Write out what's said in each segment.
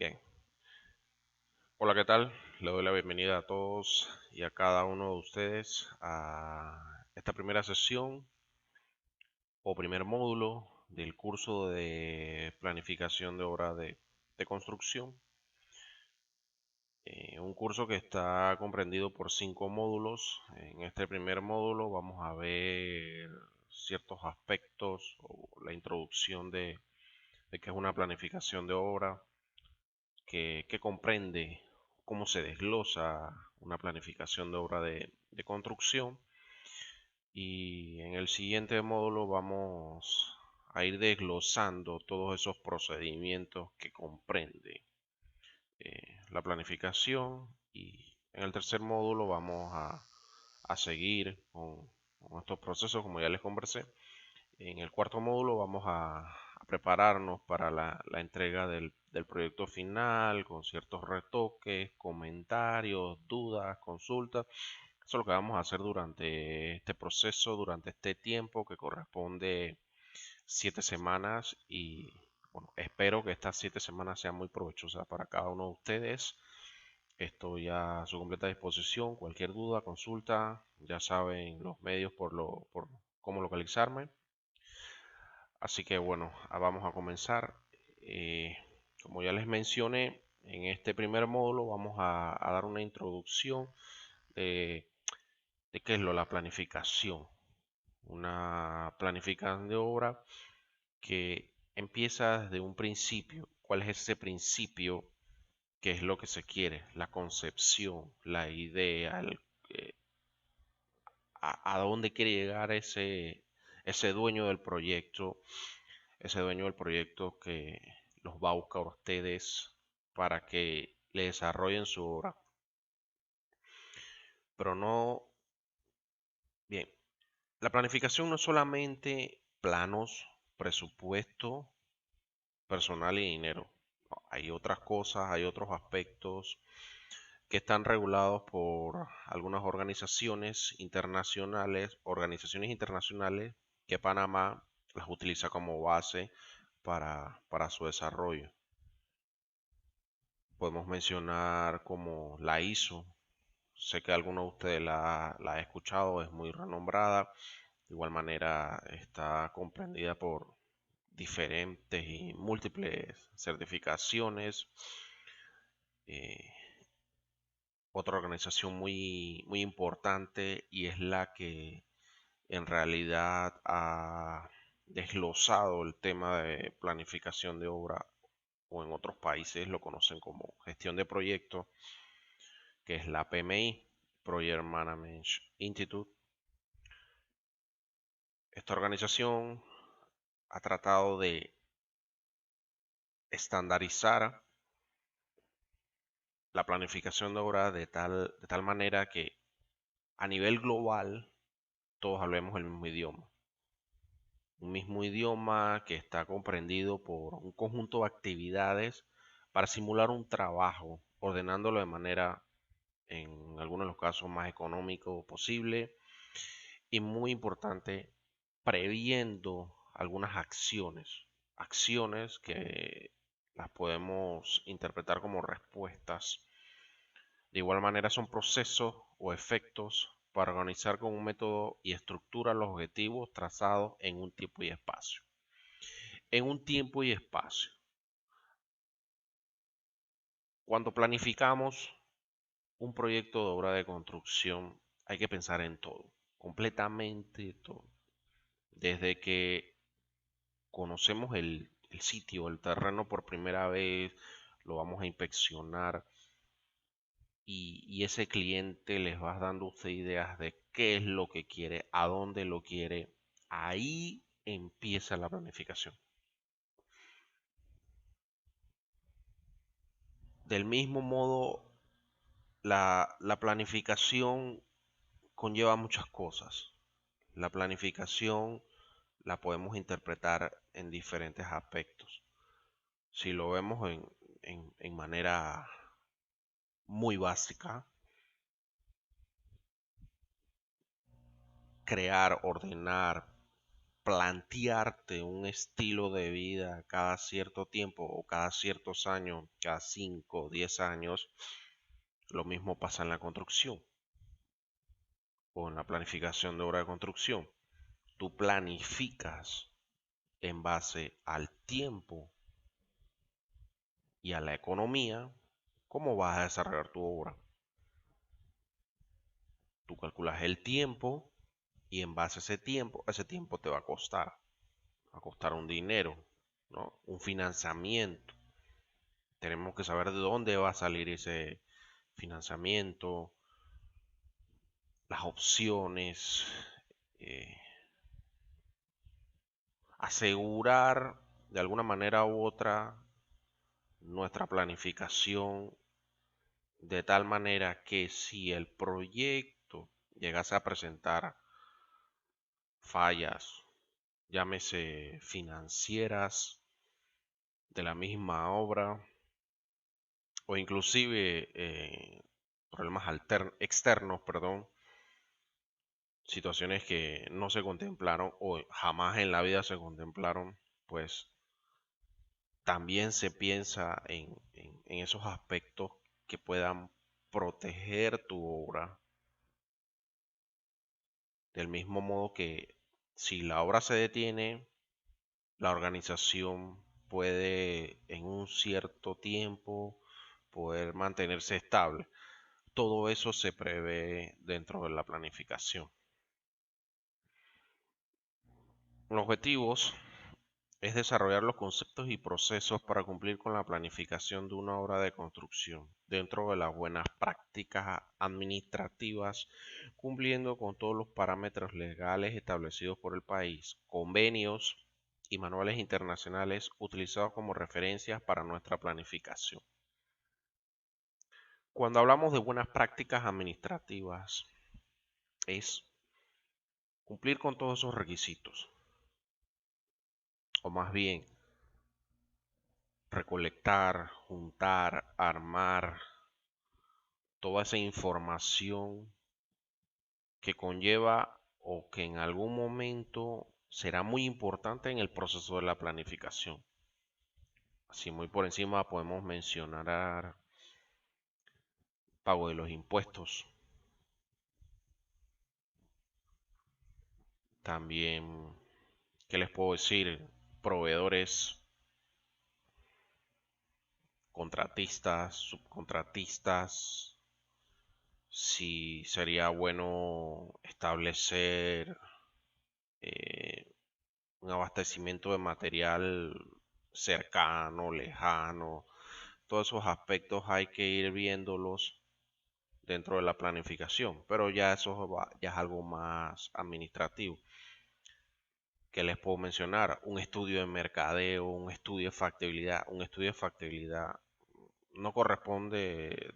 Bien, hola, ¿qué tal? Le doy la bienvenida a todos y a cada uno de ustedes a esta primera sesión o primer módulo del curso de planificación de obra de construcción. Un curso que está comprendido por 5 módulos. En este primer módulo vamos a ver ciertos aspectos o la introducción de qué es una planificación de obra, que comprende, cómo se desglosa una planificación de obra de construcción. Y en el siguiente módulo vamos a ir desglosando todos esos procedimientos que comprende la planificación. Y en el tercer módulo vamos a seguir con estos procesos, como ya les conversé. En el cuarto módulo vamos a prepararnos para la entrega del proyecto final con ciertos retoques, comentarios, dudas, consultas. Eso es lo que vamos a hacer durante este proceso, durante este tiempo que corresponde 7 semanas. Y bueno, espero que estas 7 semanas sean muy provechosas para cada uno de ustedes. Estoy a su completa disposición. Cualquier duda, consulta, ya saben los medios por cómo localizarme. Así que bueno, vamos a comenzar. Eh, Como ya les mencioné, en este primer módulo vamos a dar una introducción de, de qué es la planificación. Una planificación de obra que empieza desde un principio. ¿Cuál es ese principio? ¿Qué es lo que se quiere? La concepción, la idea, eh, a dónde quiere llegar ese dueño del proyecto, ese dueño del proyecto que los va a buscar a ustedes para que le desarrollen su obra. Pero no, bien, la planificación no es solamente planos, presupuesto, personal y dinero. No, hay otras cosas, hay otros aspectos que están regulados por algunas organizaciones internacionales que Panamá las utiliza como base para su desarrollo. Podemos mencionar como la ISO. Sé que alguno de ustedes la ha escuchado, es muy renombrada. De igual manera está comprendida por diferentes y múltiples certificaciones. Eh, Otra organización muy importante, y es la que en realidad ha desglosado el tema de planificación de obra, o en otros países lo conocen como gestión de proyectos, que es la PMI, Project Management Institute. Esta organización ha tratado de estandarizar la planificación de obra de tal manera que a nivel global todos hablemos el mismo idioma. Un mismo idioma que está comprendido por un conjunto de actividades para simular un trabajo, ordenándolo de manera, en algunos de los casos, más económico posible, y muy importante, previendo algunas acciones que las podemos interpretar como respuestas. De igual manera son procesos o efectos para organizar con un método y estructura los objetivos trazados en un tiempo y espacio. En un tiempo y espacio. Cuando planificamos un proyecto de obra de construcción, hay que pensar en todo, completamente todo. Desde que conocemos el sitio, el terreno por primera vez, lo vamos a inspeccionar, y ese cliente les va dando usted ideas de qué es lo que quiere, a dónde lo quiere. Ahí empieza la planificación. Del mismo modo, la planificación conlleva muchas cosas. La planificación la podemos interpretar en diferentes aspectos. Si lo vemos en manera muy básica, crear, ordenar, plantearte un estilo de vida cada cierto tiempo o cada ciertos años, cada 5 o 10 años, lo mismo pasa en la construcción o en la planificación de obra de construcción. Tú planificas en base al tiempo y a la economía cómo vas a desarrollar tu obra. Tú calculas el tiempo y en base a ese tiempo te va a costar un dinero, ¿no? Un financiamiento. Tenemos que saber de dónde va a salir ese financiamiento, las opciones, eh, asegurar de alguna manera u otra nuestra planificación de tal manera que si el proyecto llegase a presentar fallas, llámese financieras de la misma obra o inclusive problemas externos, perdón, situaciones que no se contemplaron o jamás en la vida se contemplaron, pues también se piensa en esos aspectos que puedan proteger tu obra, del mismo modo que si la obra se detiene, la organización puede en un cierto tiempo poder mantenerse estable. Todo eso se prevé dentro de la planificación. Los objetivos es desarrollar los conceptos y procesos para cumplir con la planificación de una obra de construcción dentro de las buenas prácticas administrativas, cumpliendo con todos los parámetros legales establecidos por el país, convenios y manuales internacionales utilizados como referencias para nuestra planificación. Cuando hablamos de buenas prácticas administrativas, es cumplir con todos esos requisitos, o más bien recolectar, juntar, armar toda esa información que conlleva o que en algún momento será muy importante en el proceso de la planificación. Así muy por encima podemos mencionar pago de los impuestos, también, ¿qué les puedo decir? Proveedores, contratistas, subcontratistas, si sería bueno establecer eh, un abastecimiento de material cercano, lejano. Todos esos aspectos hay que ir viéndolos dentro de la planificación, pero ya ya es algo más administrativo. ¿Qué les puedo mencionar? Un estudio de mercadeo, un estudio de factibilidad. Un estudio de factibilidad no corresponde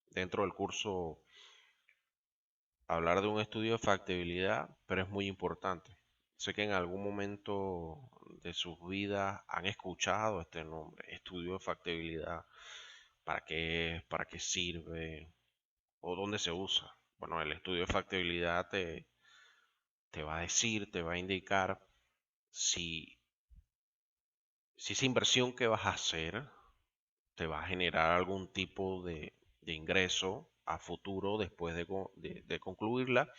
dentro del curso hablar de un estudio de factibilidad, pero es muy importante. Sé que en algún momento de sus vidas han escuchado este nombre, estudio de factibilidad. ¿Para qué es? ¿Para qué sirve? ¿O dónde se usa? Bueno, el estudio de factibilidad te va a decir, te va a indicar si, si esa inversión que vas a hacer te va a generar algún tipo de ingreso a futuro después de concluirla,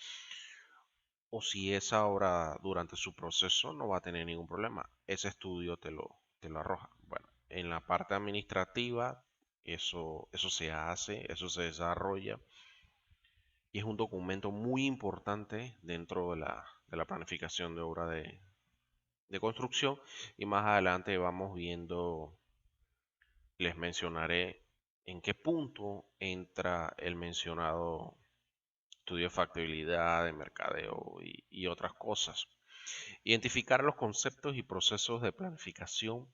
o si esa obra durante su proceso no va a tener ningún problema. Ese estudio te lo arroja. Bueno, en la parte administrativa eso se hace, eso se desarrolla y es un documento muy importante dentro de la planificación de obra de construcción. Y más adelante vamos viendo, les mencionaré en qué punto entra el mencionado estudio de factibilidad, de mercadeo y otras cosas. Identificar los conceptos y procesos de planificación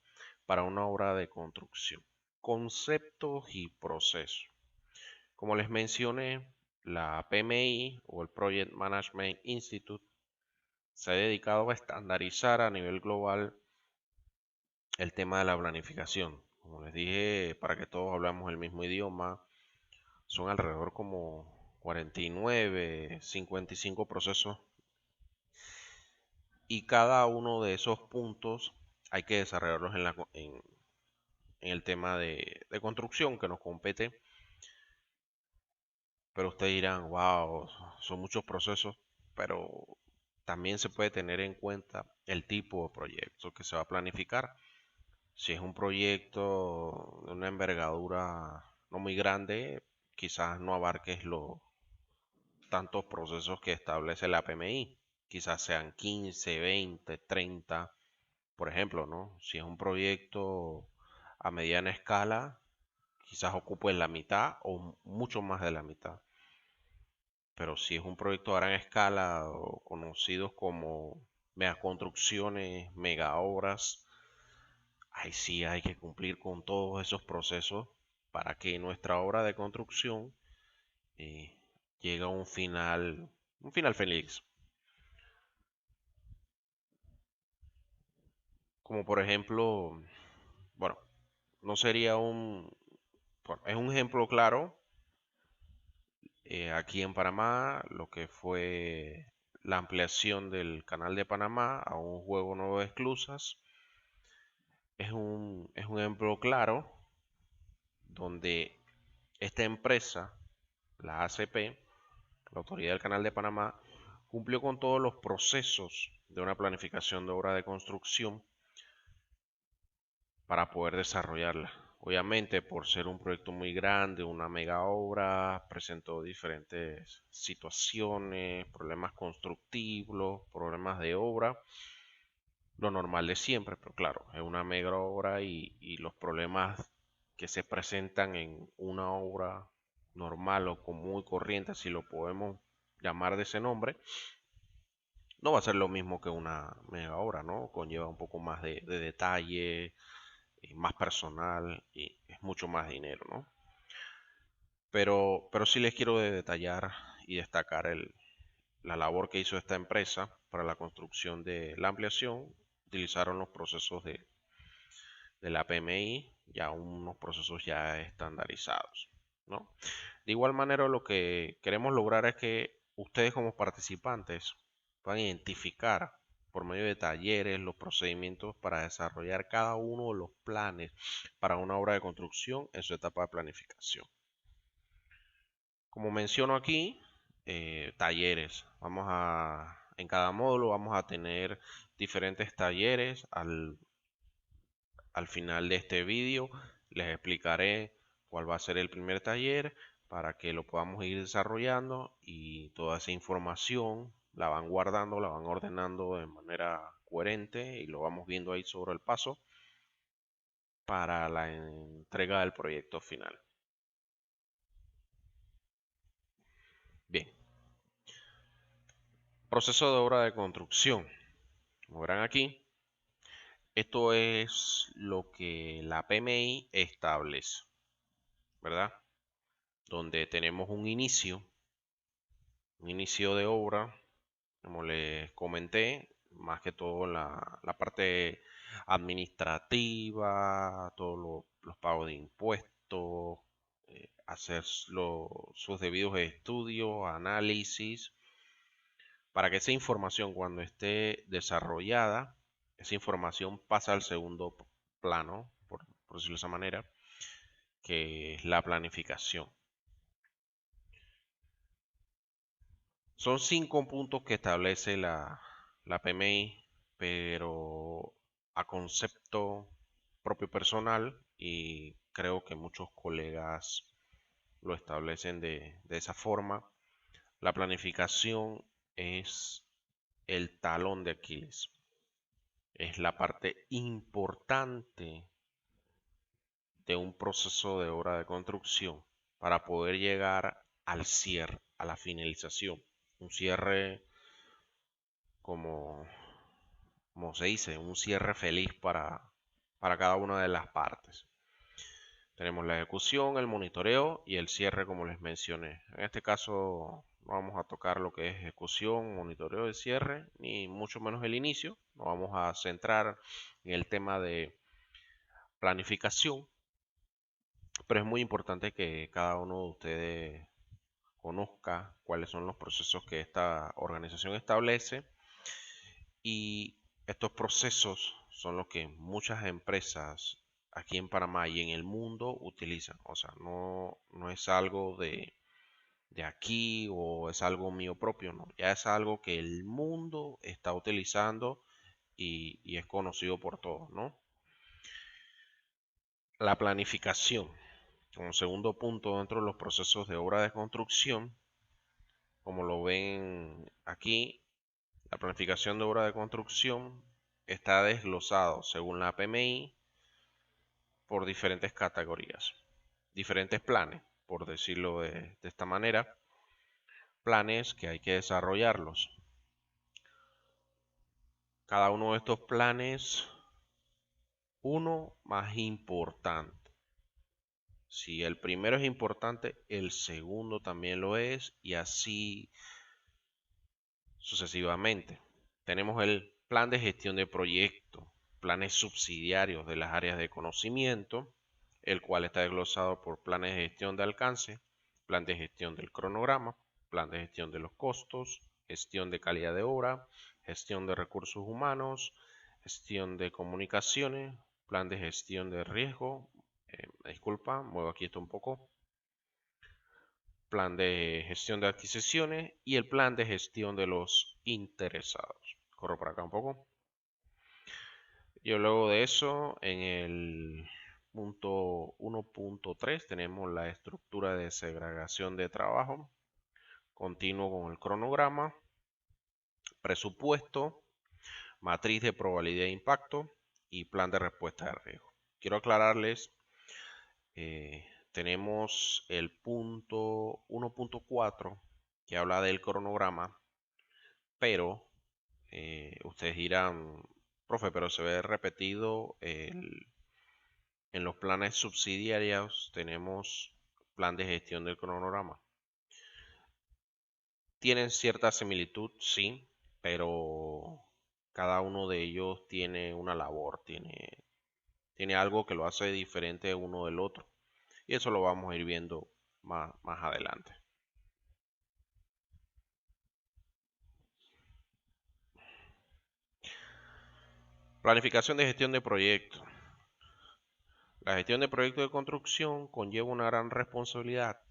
para una obra de construcción. Conceptos y procesos. Como les mencioné, la PMI o el Project Management Institute se ha dedicado a estandarizar a nivel global el tema de la planificación. Como les dije, para que todos hablamos el mismo idioma, son alrededor como 49, 55 procesos y cada uno de esos puntos hay que desarrollarlos en el tema de construcción que nos compete. Pero ustedes dirán, wow, son muchos procesos, pero también se puede tener en cuenta el tipo de proyecto que se va a planificar. Si es un proyecto de una envergadura no muy grande, quizás no abarques los tantos procesos que establece la PMI. Quizás sean 15, 20, 30, por ejemplo, ¿no? Si es un proyecto a mediana escala, quizás ocupe la mitad o mucho más de la mitad. Pero si es un proyecto a gran escala o conocidos como megaconstrucciones, mega obras, ahí sí hay que cumplir con todos esos procesos para que nuestra obra de construcción eh, llegue a un final feliz. Como por ejemplo, bueno, no sería bueno, es un ejemplo claro aquí en Panamá, lo que fue la ampliación del canal de Panamá a un juego nuevo de esclusas. Es un ejemplo claro donde esta empresa, la ACP, la Autoridad del Canal de Panamá, cumplió con todos los procesos de una planificación de obra de construcción para poder desarrollarla. Obviamente, por ser un proyecto muy grande, una mega obra, presentó diferentes situaciones, problemas constructivos, problemas de obra, lo normal de siempre, pero claro, es una mega obra y los problemas que se presentan en una obra normal o común y corriente, si lo podemos llamar de ese nombre, no va a ser lo mismo que una mega obra, ¿no? Conlleva un poco más de detalle, más personal y es mucho más dinero, ¿no? Pero sí les quiero detallar y destacar la labor que hizo esta empresa para la construcción de la ampliación. Utilizaron los procesos de la PMI, ya unos procesos ya estandarizados, ¿no? De igual manera, lo que queremos lograr es que ustedes como participantes puedan identificar por medio de talleres los procedimientos para desarrollar cada uno de los planes para una obra de construcción en su etapa de planificación. Como menciono aquí, talleres. En cada módulo vamos a tener diferentes talleres. Al final de este vídeo les explicaré cuál va a ser el primer taller para que lo podamos ir desarrollando y toda esa información la van guardando, la van ordenando de manera coherente y lo vamos viendo ahí sobre el paso para la entrega del proyecto final. Bien, proceso de obra de construcción. Como verán aquí, esto es lo que la PMI establece, ¿verdad? Donde tenemos un inicio de obra, como les comenté, más que todo la parte administrativa, todos los pagos de impuestos, hacer sus debidos estudios, análisis, para que esa información cuando esté desarrollada, esa información pasa al segundo plano, por decirlo de esa manera, que es la planificación. Son 5 puntos que establece la PMI, pero a concepto propio personal y creo que muchos colegas lo establecen de esa forma. La planificación es el talón de Aquiles. Es la parte importante de un proceso de obra de construcción para poder llegar al cierre, a la finalización. Un cierre como, como se dice, un cierre feliz para cada una de las partes. Tenemos la ejecución, el monitoreo y el cierre como les mencioné. En este caso no vamos a tocar lo que es ejecución, monitoreo y cierre, ni mucho menos el inicio. Nos vamos a centrar en el tema de planificación, pero es muy importante que cada uno de ustedes conozca cuáles son los procesos que esta organización establece Y estos procesos son los que muchas empresas aquí en Panamá y en el mundo utilizan. O sea, no es algo de aquí o es algo mío propio, no. Ya es algo que el mundo está utilizando y es conocido por todos, ¿no? La planificación, como segundo punto dentro de los procesos de obra de construcción, como lo ven aquí, la planificación de obra de construcción está desglosado según la PMI por diferentes categorías, diferentes planes, por decirlo de esta manera, planes que hay que desarrollarlos. Cada uno de estos planes, uno más importante. Si el primero es importante, el segundo también lo es y así sucesivamente. Tenemos el plan de gestión de proyecto, planes subsidiarios de las áreas de conocimiento, el cual está desglosado por planes de gestión de alcance, plan de gestión del cronograma, plan de gestión de los costos, gestión de calidad de obra, gestión de recursos humanos, gestión de comunicaciones, plan de gestión de riesgo, disculpa, muevo aquí esto un poco, plan de gestión de adquisiciones y el plan de gestión de los interesados. Corro para acá un poco. Y luego de eso, en el punto 1.3 tenemos la estructura de segregación de trabajo, continuo con el cronograma, presupuesto, matriz de probabilidad de impacto y plan de respuesta de riesgo. Quiero aclararles, tenemos el punto 1.4 que habla del cronograma, pero ustedes dirán, profe, pero se ve repetido en los planes subsidiarios, tenemos plan de gestión del cronograma. Tienen cierta similitud, sí, pero cada uno de ellos tiene una labor, tiene algo que lo hace diferente uno del otro. Y eso lo vamos a ir viendo más adelante. Planificación de gestión de proyectos. La gestión de proyectos de construcción conlleva una gran responsabilidad,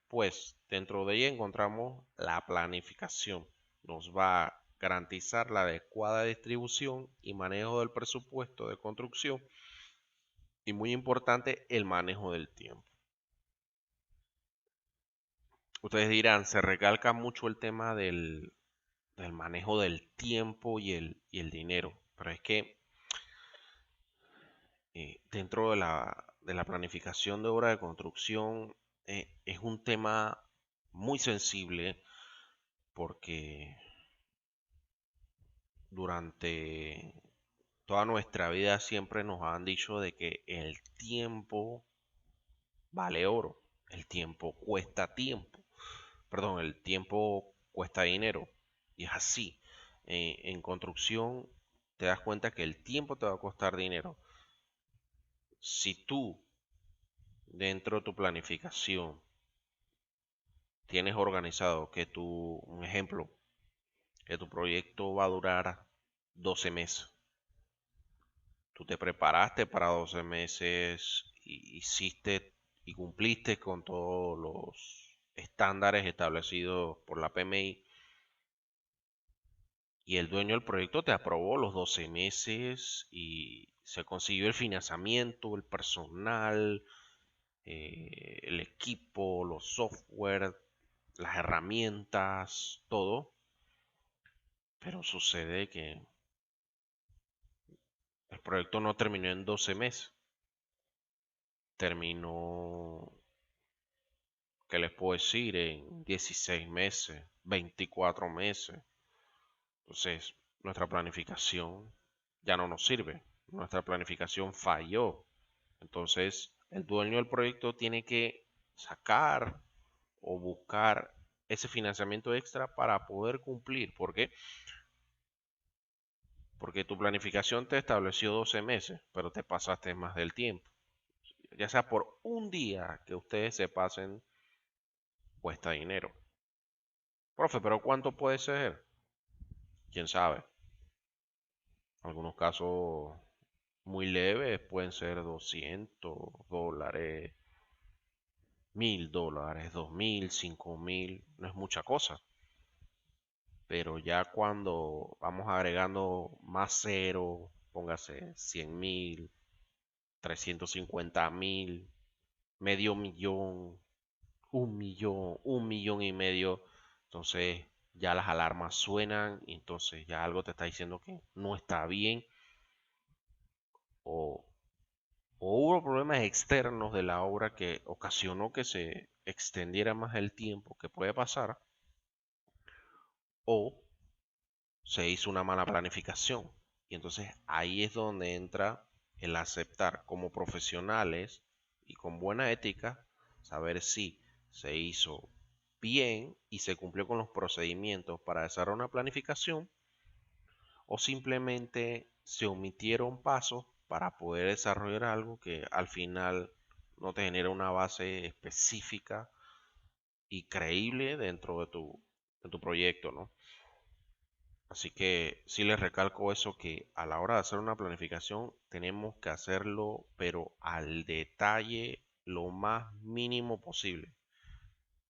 pues dentro de ella encontramos la planificación. Nos va a garantizar la adecuada distribución y manejo del presupuesto de construcción y muy importante el manejo del tiempo. Ustedes dirán, se recalca mucho el tema del manejo del tiempo y el dinero, pero es que dentro de la planificación de obra de construcción es un tema muy sensible porque durante toda nuestra vida siempre nos han dicho de que el tiempo vale oro, el tiempo cuesta tiempo, perdón, el tiempo cuesta dinero y es así. En construcción te das cuenta que el tiempo te va a costar dinero. Si tú dentro de tu planificación tienes organizado que un ejemplo, que tu proyecto va a durar 12 meses. Tú te preparaste para 12 meses, y hiciste y cumpliste con todos los estándares establecidos por la PMI y el dueño del proyecto te aprobó los 12 meses y se consiguió el financiamiento, el personal, el equipo, los software, las herramientas, todo. Pero sucede que el proyecto no terminó en 12 meses. Terminó, ¿qué les puedo decir? En 16 meses, 24 meses. Entonces, nuestra planificación ya no nos sirve. Nuestra planificación falló. Entonces, el dueño del proyecto tiene que sacar o buscar ese financiamiento extra para poder cumplir. ¿Por qué? Porque tu planificación te estableció 12 meses, pero te pasaste más del tiempo. Ya sea por un día que ustedes se pasen, cuesta dinero. Profe, pero ¿cuánto puede ser? ¿Quién sabe? Algunos casos muy leves pueden ser $200, $1000, 2000, 5000, no es mucha cosa. Pero ya cuando vamos agregando más cero, póngase 100.000, 350.000, medio millón, 1 millón, 1,5 millones, entonces ya las alarmas suenan y entonces ya algo te está diciendo que no está bien o, o hubo problemas externos de la obra que ocasionó que se extendiera más el tiempo que puede pasar, o se hizo una mala planificación. Y entonces ahí es donde entra el aceptar como profesionales y con buena ética, saber si se hizo bien y se cumplió con los procedimientos para desarrollar una planificación, o simplemente se omitieron pasos para poder desarrollar algo que al final no te genera una base específica y creíble dentro de tu proyecto, ¿no? Así que sí les recalco eso, que a la hora de hacer una planificación tenemos que hacerlo, pero al detalle lo más mínimo posible.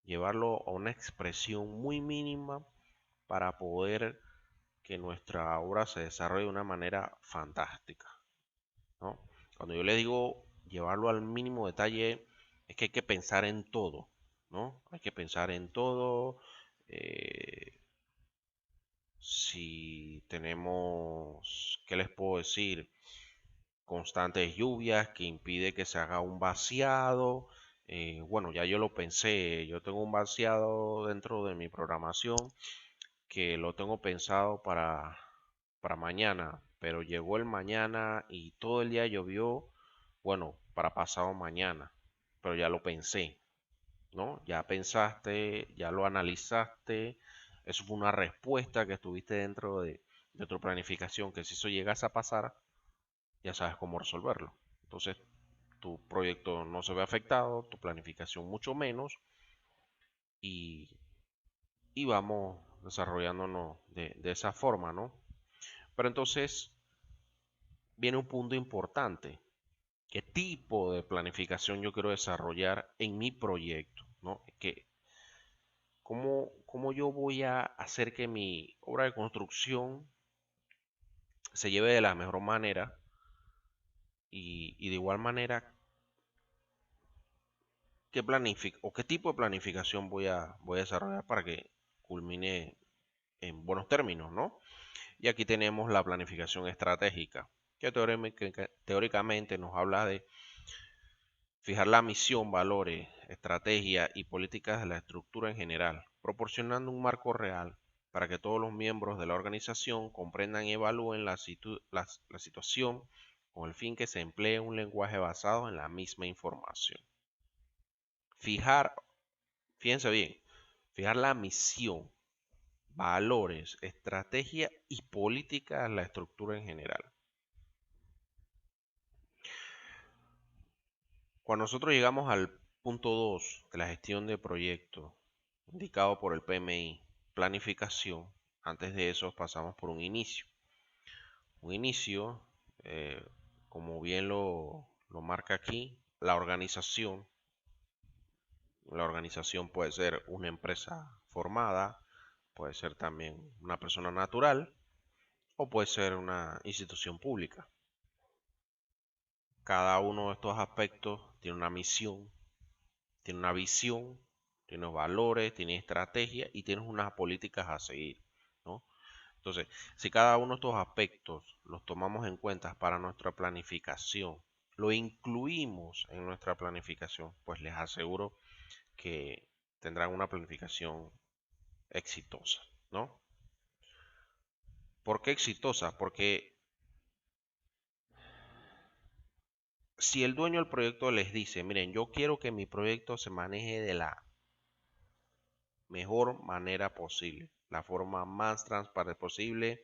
Llevarlo a una expresión muy mínima para poder que nuestra obra se desarrolle de una manera fantástica, ¿no? Cuando yo le digo llevarlo al mínimo detalle, es que hay que pensar en todo, ¿no? Hay que pensar en todo. eh, si tenemos, ¿qué les puedo decir? Constantes lluvias que impide que se haga un vaciado. Bueno, ya yo lo pensé, yo tengo un vaciado dentro de mi programación que lo tengo pensado para mañana, pero llegó el mañana y todo el día llovió, bueno, para pasado mañana, pero ya lo pensé, ¿no? Ya pensaste, ya lo analizaste, eso fue una respuesta que estuviste dentro de tu planificación, que si eso llegase a pasar, ya sabes cómo resolverlo. Entonces, tu proyecto no se ve afectado, tu planificación mucho menos, y, y vamos desarrollándonos de esa forma, ¿no? Pero entonces viene un punto importante. ¿Qué tipo de planificación yo quiero desarrollar en mi proyecto? ¿No? ¿Cómo yo voy a hacer que mi obra de construcción se lleve de la mejor manera? Y de igual manera, ¿qué tipo de planificación voy a desarrollar para que culmine en buenos términos, ¿no? Y aquí tenemos la planificación estratégica, que teóricamente nos habla de fijar la misión, valores, estrategia y políticas de la estructura en general, proporcionando un marco real para que todos los miembros de la organización comprendan y evalúen la situación, con el fin que se emplee un lenguaje basado en la misma información. Fijar, fíjense bien, fijar la misión, valores, estrategia y política de la estructura en general. Cuando nosotros llegamos al punto 2 de la gestión de proyectos, indicado por el PMI, planificación, antes de eso pasamos por un inicio. Un inicio, eh, como bien lo marca aquí, la organización. La organización puede ser una empresa formada, puede ser también una persona natural o puede ser una institución pública. Cada uno de estos aspectos tiene una misión, tiene una visión, tiene valores, tiene estrategia y tiene unas políticas a seguir, ¿no? Entonces, si cada uno de estos aspectos los tomamos en cuenta para nuestra planificación, lo incluimos en nuestra planificación, pues les aseguro que tendrán una planificación exitosa, ¿no? ¿Por qué exitosa? Porque si el dueño del proyecto les dice, miren, yo quiero que mi proyecto se maneje de la mejor manera posible, la forma más transparente posible,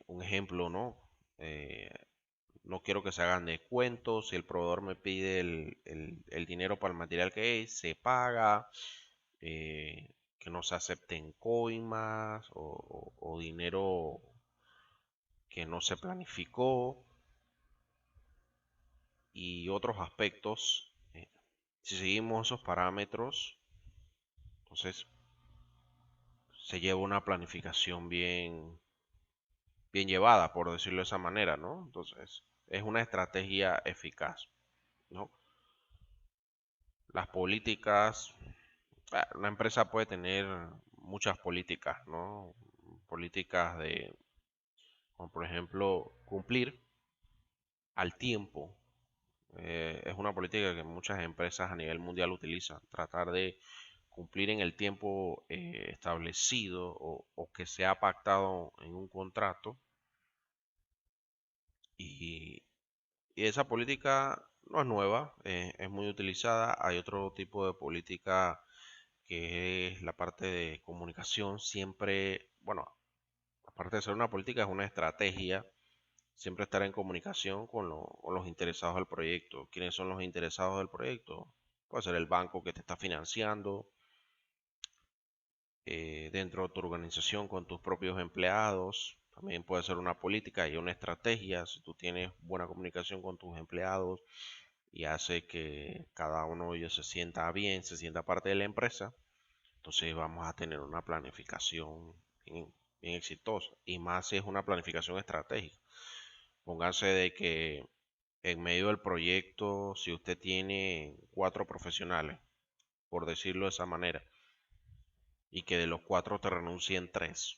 un ejemplo, ¿no? Eh, no quiero que se hagan descuentos, si el proveedor me pide el dinero para el material que es, se paga, que no se acepten coimas o dinero que no se planificó y otros aspectos. Si seguimos esos parámetros, entonces se lleva una planificación bien llevada, por decirlo de esa manera, ¿no? Entonces, es una estrategia eficaz, ¿no? Las políticas, una empresa puede tener muchas políticas, ¿no? Políticas de, como por ejemplo, cumplir al tiempo. Es una política que muchas empresas a nivel mundial utilizan, tratar de cumplir en el tiempo establecido o que se ha pactado en un contrato. Y, y esa política no es nueva, es muy utilizada. Hay otro tipo de política que es la parte de comunicación. Siempre, bueno, aparte de ser una política, es una estrategia. Siempre estar en comunicación con los interesados del proyecto. ¿Quiénes son los interesados del proyecto? Puede ser el banco que te está financiando, dentro de tu organización con tus propios empleados. También puede ser una política y una estrategia. Si tú tienes buena comunicación con tus empleados y hace que cada uno de ellos se sienta bien, se sienta parte de la empresa, entonces vamos a tener una planificación bien exitosa. Y más si es una planificación estratégica. Pónganse de que en medio del proyecto, si usted tiene 4 profesionales, por decirlo de esa manera, y que de los 4 te renuncien 3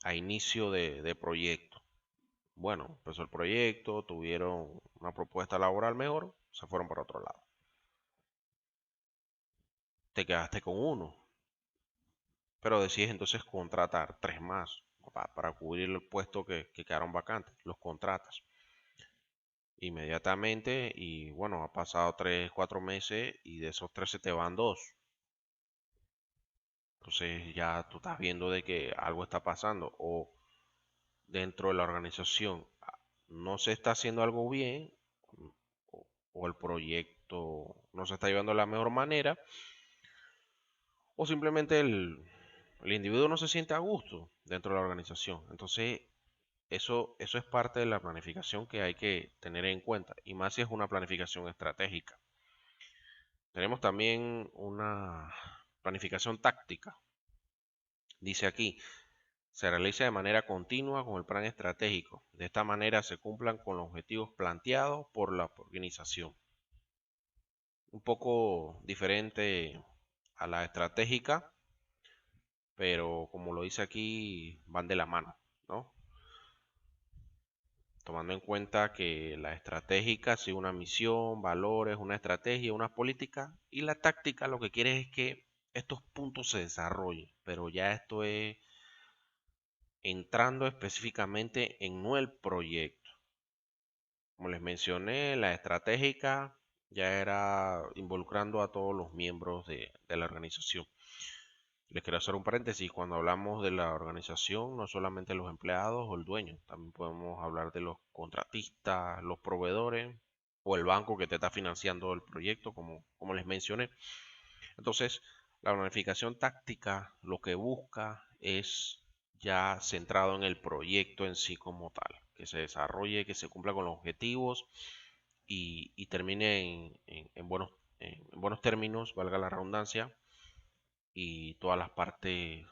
a inicio de proyecto. Bueno, empezó el proyecto, tuvieron una propuesta laboral mejor, se fueron para otro lado. Te quedaste con uno, pero decides entonces contratar 3 más para cubrir el puesto que quedaron vacantes. Los contratas inmediatamente y bueno, ha pasado 3, 4 meses y de esos 3 se te van 2. Entonces ya tú estás viendo de que algo está pasando o dentro de la organización no se está haciendo algo bien o el proyecto no se está llevando de la mejor manera o simplemente el individuo no se siente a gusto dentro de la organización. Entonces eso es parte de la planificación que hay que tener en cuenta y más si es una planificación estratégica. Tenemos también una planificación táctica. Dice aquí, se realiza de manera continua con el plan estratégico. De esta manera se cumplan con los objetivos planteados por la organización. Un poco diferente a la estratégica, pero como lo dice aquí, van de la mano, ¿no? Tomando en cuenta que la estratégica sigue una misión, valores, una estrategia, una política, y la táctica lo que quiere es que estos puntos se desarrollen, pero ya esto es entrando específicamente en no el proyecto. Como les mencioné, la estratégica ya era involucrando a todos los miembros de la organización. Les quiero hacer un paréntesis, cuando hablamos de la organización, no solamente los empleados o el dueño, también podemos hablar de los contratistas, los proveedores o el banco que te está financiando el proyecto, como les mencioné. Entonces, la planificación táctica lo que busca es ya centrado en el proyecto en sí como tal, que se desarrolle, que se cumpla con los objetivos y termine en buenos términos, valga la redundancia, y todas las partes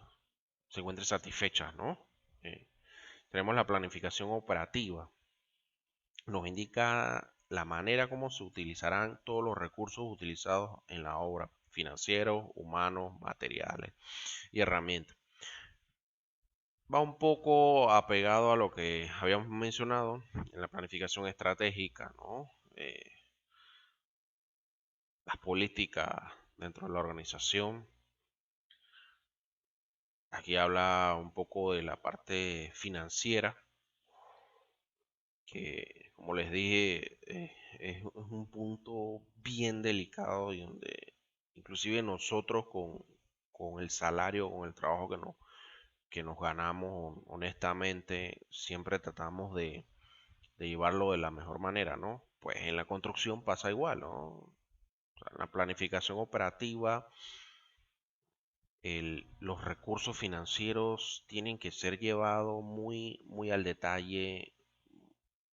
se encuentren satisfechas, ¿no? Eh, Tenemos la planificación operativa. Nos indica la manera como se utilizarán todos los recursos utilizados en la obra, financieros, humanos, materiales y herramientas. Va un poco apegado a lo que habíamos mencionado en la planificación estratégica, ¿no? Las políticas dentro de la organización. Aquí habla un poco de la parte financiera, que como les dije, es un punto bien delicado y donde inclusive nosotros con el salario, con el trabajo que nos ganamos honestamente, siempre tratamos de llevarlo de la mejor manera, ¿no? Pues en la construcción pasa igual, ¿no? O sea, en la planificación operativa los recursos financieros tienen que ser llevados muy, muy al detalle,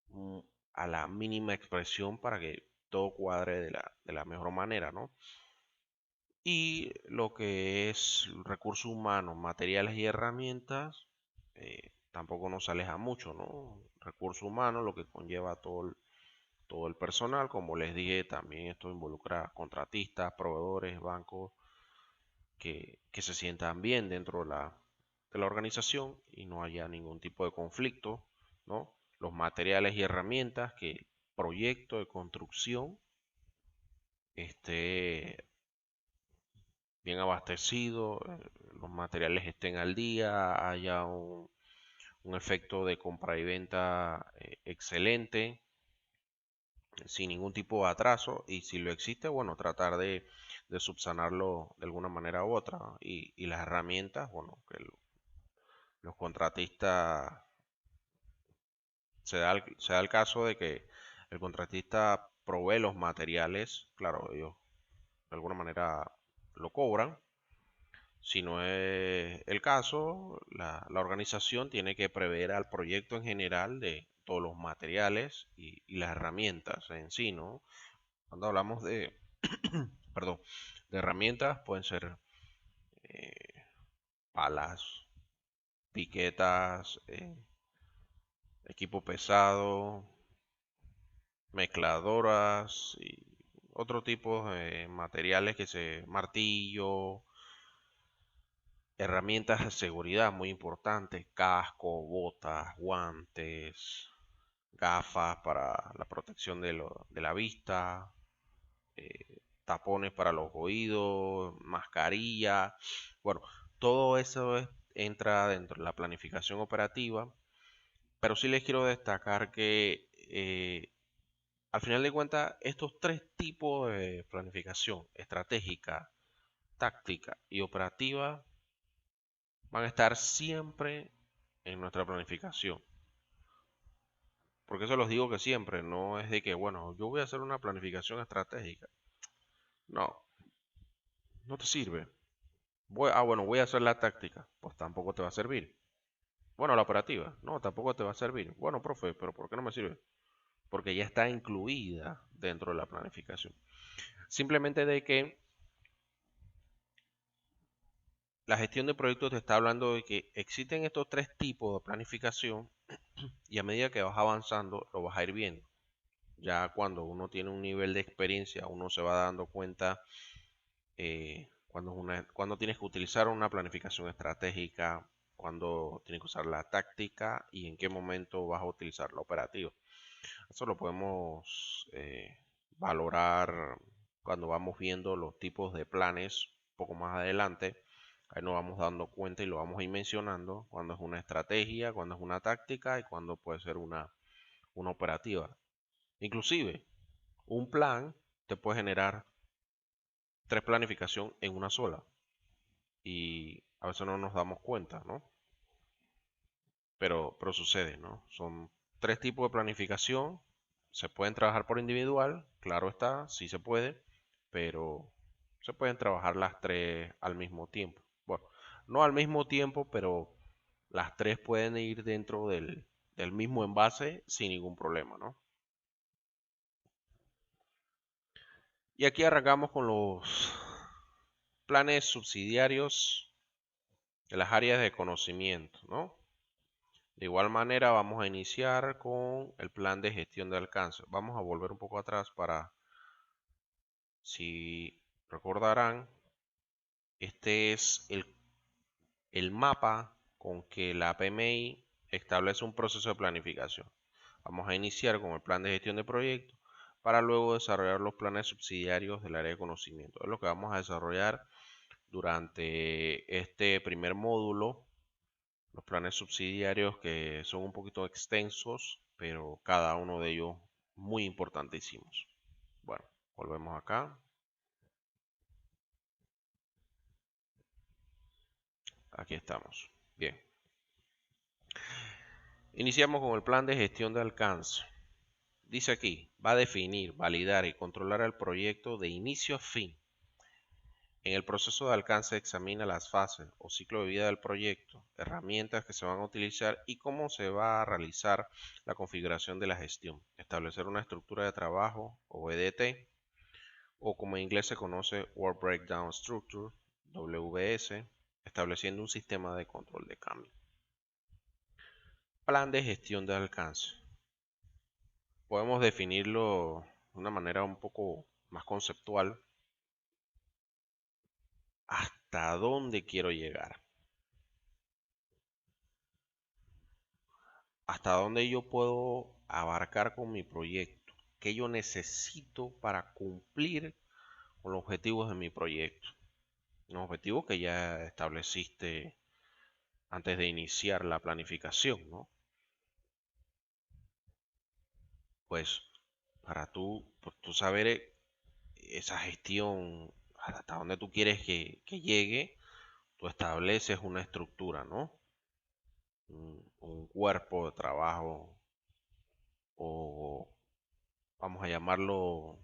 mm, a la mínima expresión para que todo cuadre de la mejor manera, ¿no? Y lo que es recursos humanos, materiales y herramientas, tampoco nos aleja mucho, ¿no? Recursos humanos, lo que conlleva todo el personal, como les dije, también esto involucra contratistas, proveedores, bancos, que se sientan bien dentro de la organización y no haya ningún tipo de conflicto, ¿no? Los materiales y herramientas, que el proyecto de construcción esté bien abastecido, los materiales estén al día, haya un efecto de compra y venta excelente, sin ningún tipo de atraso, y si lo existe, bueno, tratar de subsanarlo de alguna manera u otra. Y las herramientas, bueno, que los contratistas, se da el caso de que el contratista provee los materiales, claro, ellos de alguna manera lo cobran. Si no es el caso, la organización tiene que prever al proyecto en general de todos los materiales y las herramientas en sí, ¿no? Cuando hablamos de, perdón, de herramientas, pueden ser eh, palas, piquetas, equipo pesado, mezcladoras y otro tipo de materiales martillo, herramientas de seguridad muy importantes, casco, botas, guantes, gafas para la protección de la vista, tapones para los oídos, mascarilla. Bueno, todo eso entra dentro de la planificación operativa, pero sí les quiero destacar que al final de cuentas estos tres tipos de planificación, estratégica, táctica y operativa, van a estar siempre en nuestra planificación. Porque eso los digo que siempre, no es de que, bueno, yo voy a hacer una planificación estratégica. No, no te sirve. Bueno, voy a hacer la táctica. Pues tampoco te va a servir. Bueno, la operativa. No, tampoco te va a servir. Bueno, profe, pero ¿por qué no me sirve? Porque ya está incluida dentro de la planificación. Simplemente de que la gestión de proyectos te está hablando de que existen estos tres tipos de planificación y a medida que vas avanzando lo vas a ir viendo. Ya cuando uno tiene un nivel de experiencia, uno se va dando cuenta cuando tienes que utilizar una planificación estratégica, cuando tienes que usar la táctica y en qué momento vas a utilizar la operativa. Eso lo podemos valorar cuando vamos viendo los tipos de planes un poco más adelante. Ahí nos vamos dando cuenta y lo vamos a ir mencionando cuando es una estrategia, cuando es una táctica y cuando puede ser una operativa. Inclusive, un plan te puede generar tres planificación en una sola y a veces no nos damos cuenta, ¿no? Pero sucede, ¿no? Son tres tipos de planificación, se pueden trabajar por individual, claro está, sí se puede, pero se pueden trabajar las tres al mismo tiempo. Bueno, no al mismo tiempo, pero las tres pueden ir dentro del mismo envase sin ningún problema, ¿no? Y aquí arrancamos con los planes subsidiarios de las áreas de conocimiento, ¿no? De igual manera vamos a iniciar con el plan de gestión de alcance. Vamos a volver un poco atrás para, si recordarán, este es el mapa con que la PMI establece un proceso de planificación. Vamos a iniciar con el plan de gestión de proyectos para luego desarrollar los planes subsidiarios del área de conocimiento. Es lo que vamos a desarrollar durante este primer módulo. Los planes subsidiarios que son un poquito extensos, pero cada uno de ellos muy importantísimos. Bueno, volvemos acá. Aquí estamos. Bien. Iniciamos con el plan de gestión de alcance. Dice aquí, va a definir, validar y controlar el proyecto de inicio a fin En el proceso de alcance examina las fases o ciclo de vida del proyecto, herramientas que se van a utilizar y cómo se va a realizar la configuración de la gestión. Establecer una estructura de trabajo o EDT, o como en inglés se conoce Work Breakdown Structure, WBS, estableciendo un sistema de control de cambio. Plan de gestión de alcance. Podemos definirlo de una manera un poco más conceptual. ¿Hasta dónde quiero llegar? ¿Hasta dónde yo puedo abarcar con mi proyecto? ¿Qué yo necesito para cumplir con los objetivos de mi proyecto? Los objetivos que ya estableciste antes de iniciar la planificación, ¿no? Pues para tú saber esa gestión, hasta dónde tú quieres que llegue, tú estableces una estructura, ¿no? Un cuerpo de trabajo, o vamos a llamarlo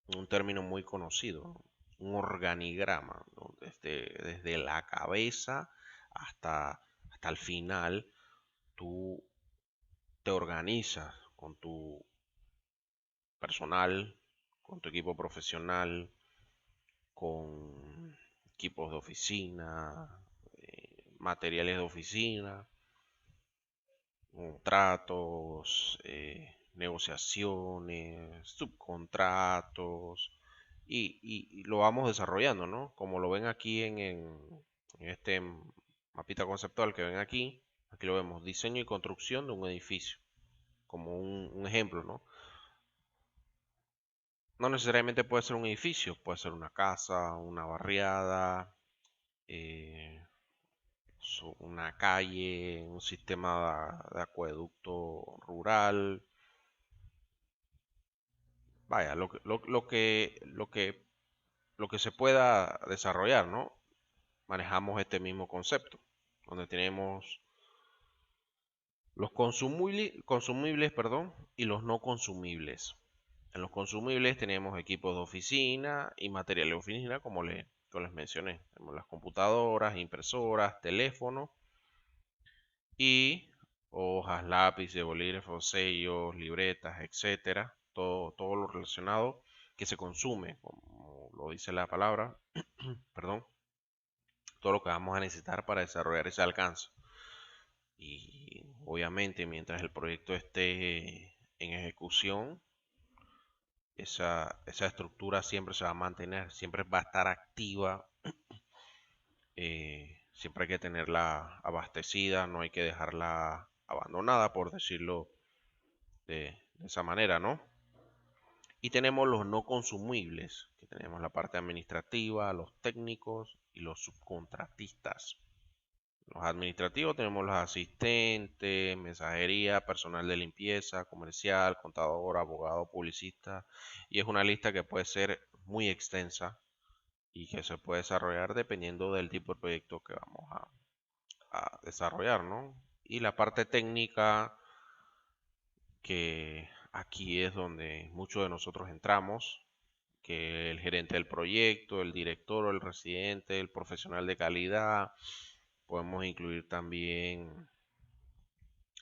un término muy conocido, ¿no? Un organigrama, ¿no? Desde la cabeza hasta el final, tú te organizas con tu personal, con tu equipo profesional, con equipos de oficina, materiales de oficina, contratos, negociaciones, subcontratos, y lo vamos desarrollando, ¿no? Como lo ven aquí en este mapita conceptual que ven aquí lo vemos, diseño y construcción de un edificio, como un ejemplo, ¿no? No necesariamente puede ser un edificio, puede ser una casa, una barriada, eh, una calle, un sistema de acueducto rural. Vaya, lo que se pueda desarrollar, ¿no? Manejamos este mismo concepto, donde tenemos los consumibles, perdón, y los no consumibles. En los consumibles tenemos equipos de oficina y materiales de oficina, como les mencioné. Tenemos las computadoras, impresoras, teléfonos y hojas, lápices, bolígrafos, sellos, libretas, etcétera. Todo lo relacionado que se consume, como lo dice la palabra, perdón, todo lo que vamos a necesitar para desarrollar ese alcance. Y obviamente mientras el proyecto esté en ejecución, esa estructura siempre se va a mantener, siempre va a estar activa, siempre hay que tenerla abastecida, no hay que dejarla abandonada, por decirlo de esa manera, ¿no? Y tenemos los no consumibles, que tenemos la parte administrativa, los técnicos y los subcontratistas. Los administrativos tenemos los asistentes, mensajería, personal de limpieza, comercial, contador, abogado, publicista, y es una lista que puede ser muy extensa y que se puede desarrollar dependiendo del tipo de proyecto que vamos a desarrollar, ¿no? Y la parte técnica, que aquí es donde muchos de nosotros entramos, que el gerente del proyecto, el director o el residente, el profesional de calidad. Podemos incluir también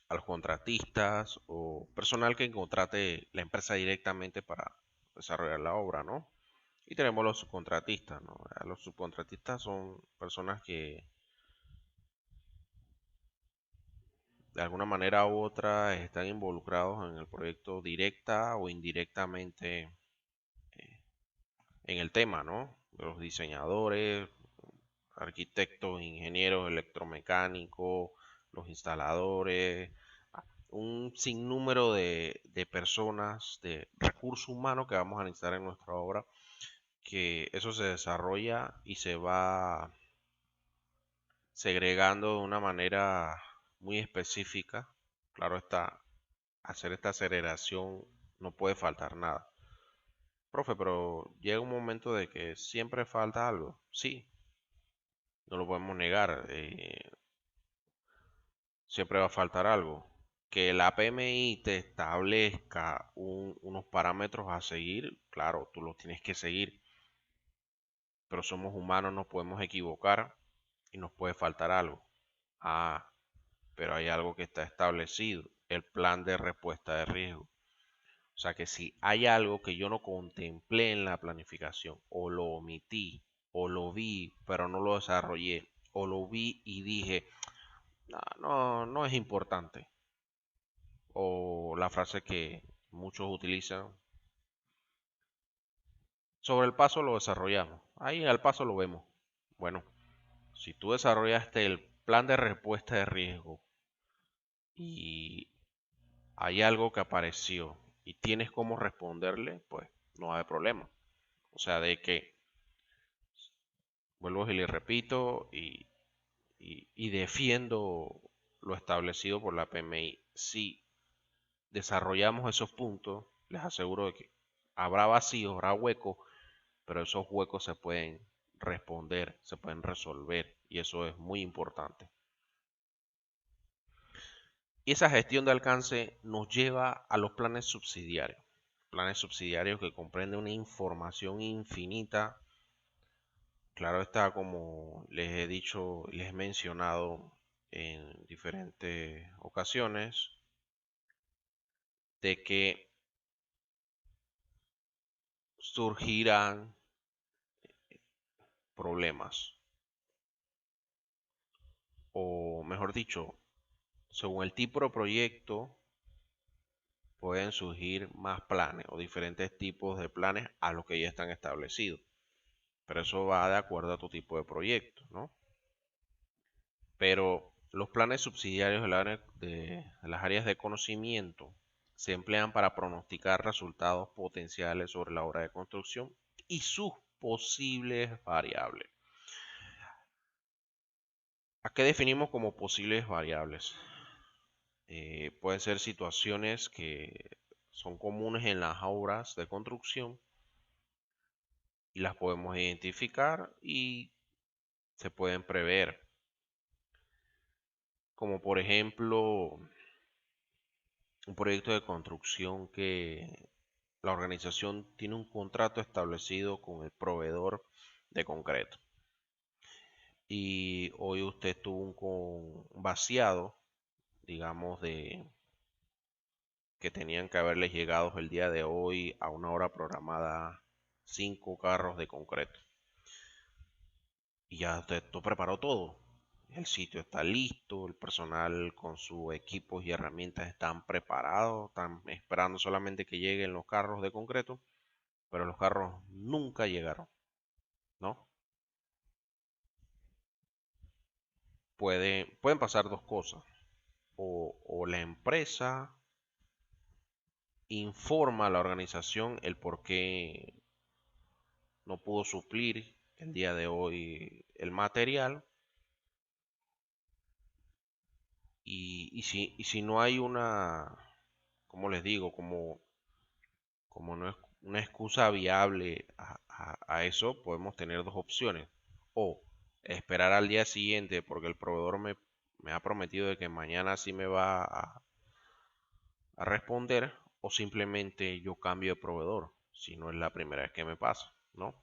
a los contratistas o personal que contrate la empresa directamente para desarrollar la obra, ¿no? Y tenemos los subcontratistas, ¿no? Los subcontratistas son personas que de alguna manera u otra están involucrados en el proyecto directa o indirectamente en el tema, ¿no? Los diseñadores, arquitectos, ingenieros, electromecánicos, los instaladores, un sinnúmero de personas, de recursos humanos que vamos a necesitar en nuestra obra, que eso se desarrolla y se va segregando de una manera muy específica. Claro está, hacer esta aceleración no puede faltar nada. Profe, pero llega un momento de que siempre falta algo. Sí, no lo podemos negar. Siempre va a faltar algo. Que la PMI te establezca unos parámetros a seguir, claro, tú los tienes que seguir, pero somos humanos, nos podemos equivocar y nos puede faltar algo. Ah, pero hay algo que está establecido, el plan de respuesta de riesgo. O sea que si hay algo que yo no contemplé en la planificación, o lo omití, o lo vi, pero no lo desarrollé, o lo vi y dije, "No, no es importante". O la frase que muchos utilizan, sobre el paso lo desarrollamos. Ahí al paso lo vemos. Bueno, si tú desarrollaste el plan de respuesta de riesgo y hay algo que apareció y tienes cómo responderle, pues no hay problema. O sea, de que, vuelvo y le repito, y defiendo lo establecido por la PMI. Si desarrollamos esos puntos, les aseguro de que habrá vacíos, habrá huecos, pero esos huecos se pueden responder, se pueden resolver, y eso es muy importante. Y esa gestión de alcance nos lleva a los planes subsidiarios. Planes subsidiarios que comprenden una información infinita. Claro está, como les he dicho y les he mencionado en diferentes ocasiones, de que surgirán problemas. O mejor dicho, según el tipo de proyecto, pueden surgir más planes o diferentes tipos de planes a los que ya están establecidos. Pero eso va de acuerdo a tu tipo de proyecto, ¿no? Pero los planes subsidiarios de las áreas de conocimiento se emplean para pronosticar resultados potenciales sobre la obra de construcción y sus posibles variables. ¿A qué definimos como posibles variables? Pueden ser situaciones que son comunes en las obras de construcción y las podemos identificar y se pueden prever. Como por ejemplo, un proyecto de construcción que la organización tiene un contrato establecido con el proveedor de concreto. Y hoy usted tuvo un vaciado, digamos, de que tenían que haberles llegado el día de hoy a una hora programada 5 carros de concreto. Y ya usted preparó todo. El sitio está listo, el personal con sus equipos y herramientas están preparados, están esperando solamente que lleguen los carros de concreto, pero los carros nunca llegaron, ¿no? Pueden pasar dos cosas. O la empresa informa a la organización el por qué no pudo suplir el día de hoy el material. Y si no hay una, como les digo, como no es una excusa viable a eso, podemos tener dos opciones. O esperar al día siguiente porque el proveedor me ha prometido de que mañana sí me va a responder, o simplemente yo cambio de proveedor, si no es la primera vez que me pasa, ¿no?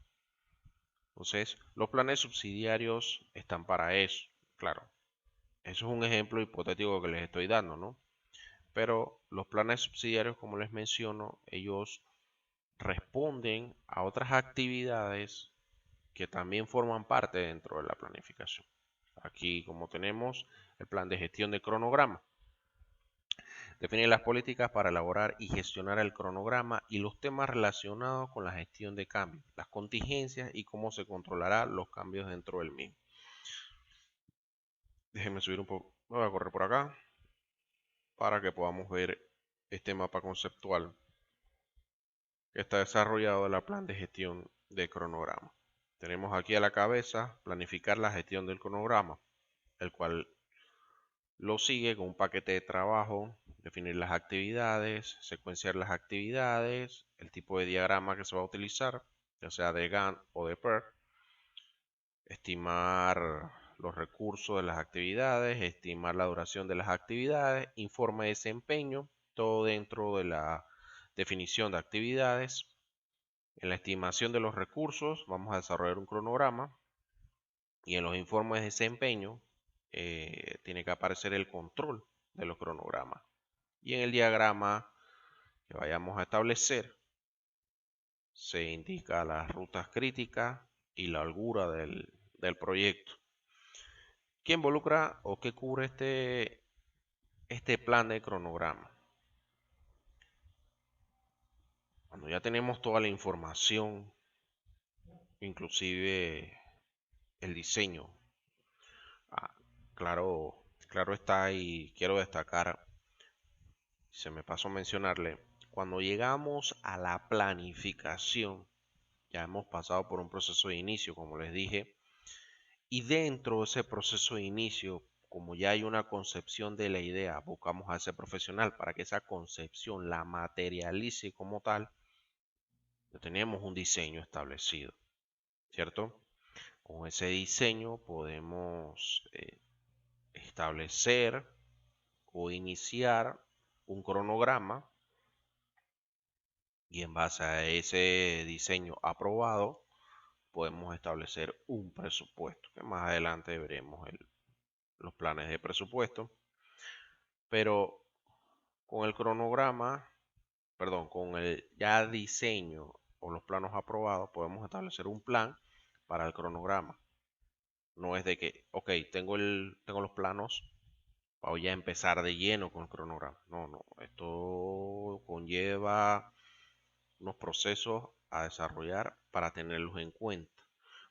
Entonces, los planes subsidiarios están para eso. Claro, eso es un ejemplo hipotético que les estoy dando, ¿no? Pero los planes subsidiarios, como les menciono, ellos responden a otras actividades que también forman parte dentro de la planificación. Aquí, como tenemos el plan de gestión de cronograma, define las políticas para elaborar y gestionar el cronograma y los temas relacionados con la gestión de cambios, las contingencias y cómo se controlará los cambios dentro del mismo. Déjenme subir un poco, me voy a correr por acá para que podamos ver este mapa conceptual que está desarrollado en la plan de gestión de cronograma. Tenemos aquí a la cabeza planificar la gestión del cronograma, el cual lo sigue con un paquete de trabajo, definir las actividades, secuenciar las actividades, el tipo de diagrama que se va a utilizar, ya sea de Gantt o de PER, estimar los recursos de las actividades, estimar la duración de las actividades, informe de desempeño, todo dentro de la definición de actividades, En la estimación de los recursos vamos a desarrollar un cronograma y en los informes de desempeño tiene que aparecer el control de los cronogramas. Y en el diagrama que vayamos a establecer se indica las rutas críticas y la holgura del proyecto. ¿Qué involucra o qué cubre este plan de cronograma? Cuando ya tenemos toda la información, inclusive el diseño, ah, claro está, y quiero destacar, se me pasó a mencionarle, cuando llegamos a la planificación, ya hemos pasado por un proceso de inicio, como les dije, y dentro de ese proceso de inicio, como ya hay una concepción de la idea, buscamos a ese profesional para que esa concepción la materialice como tal. Ya tenemos un diseño establecido, ¿cierto? Con ese diseño podemos establecer o iniciar un cronograma y en base a ese diseño aprobado podemos establecer un presupuesto, que más adelante veremos los planes de presupuesto. Pero con el cronograma, perdón, con el ya diseño o los planos aprobados, podemos establecer un plan para el cronograma. No es de que, ok, tengo los planos, voy a empezar de lleno con el cronograma. No, no, esto conlleva unos procesos a desarrollar para tenerlos en cuenta.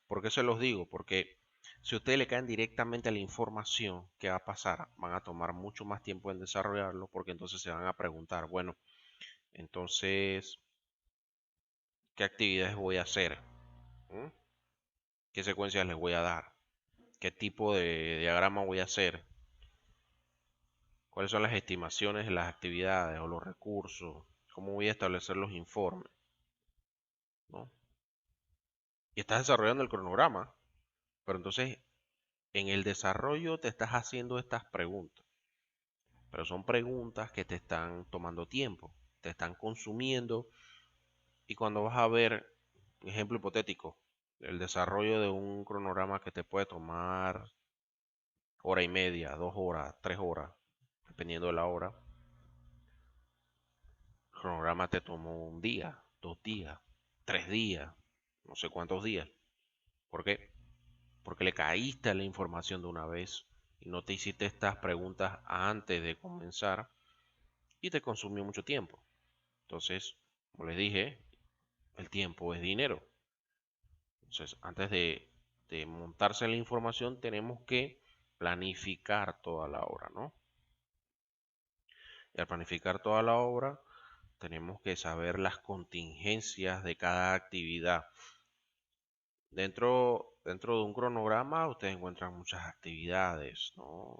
¿Por qué se los digo? Porque si ustedes le caen directamente a la información, ¿qué va a pasar? Van a tomar mucho más tiempo en desarrollarlo porque entonces se van a preguntar, bueno, entonces, ¿qué actividades voy a hacer? ¿Mm? ¿Qué secuencias les voy a dar? ¿Qué tipo de diagrama voy a hacer? ¿Cuáles son las estimaciones de las actividades o los recursos? ¿Cómo voy a establecer los informes? ¿No? Y estás desarrollando el cronograma, pero entonces en el desarrollo te estás haciendo estas preguntas, pero son preguntas que te están tomando tiempo, te están consumiendo y cuando vas a ver, ejemplo hipotético, el desarrollo de un cronograma que te puede tomar hora y media, 2 horas, 3 horas, dependiendo de la hora, el cronograma te tomó un día, 2 días, 3 días, no sé cuántos días. ¿Por qué? Porque le caíste a la información de una vez y no te hiciste estas preguntas antes de comenzar y te consumió mucho tiempo. Entonces, como les dije, el tiempo es dinero. Entonces, antes de montarse la información, tenemos que planificar toda la obra, ¿no? Y al planificar toda la obra, tenemos que saber las contingencias de cada actividad. Dentro de un cronograma ustedes encuentran muchas actividades, ¿no?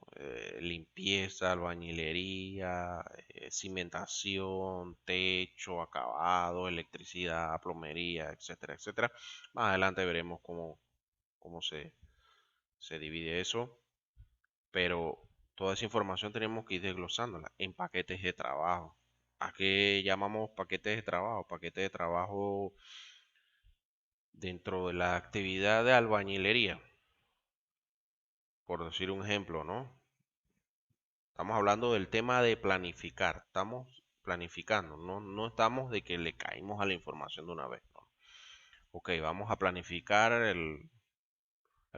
Limpieza, albañilería, cimentación, techo, acabado, electricidad, plomería, etcétera, etcétera. Más adelante veremos cómo se divide eso, pero toda esa información tenemos que ir desglosándola en paquetes de trabajo. ¿A qué llamamos paquetes de trabajo? Paquetes de trabajo dentro de la actividad de albañilería, por decir un ejemplo, ¿no? Estamos hablando del tema de planificar, estamos planificando, no estamos de que le caímos a la información de una vez, ¿no? Ok, vamos a planificar el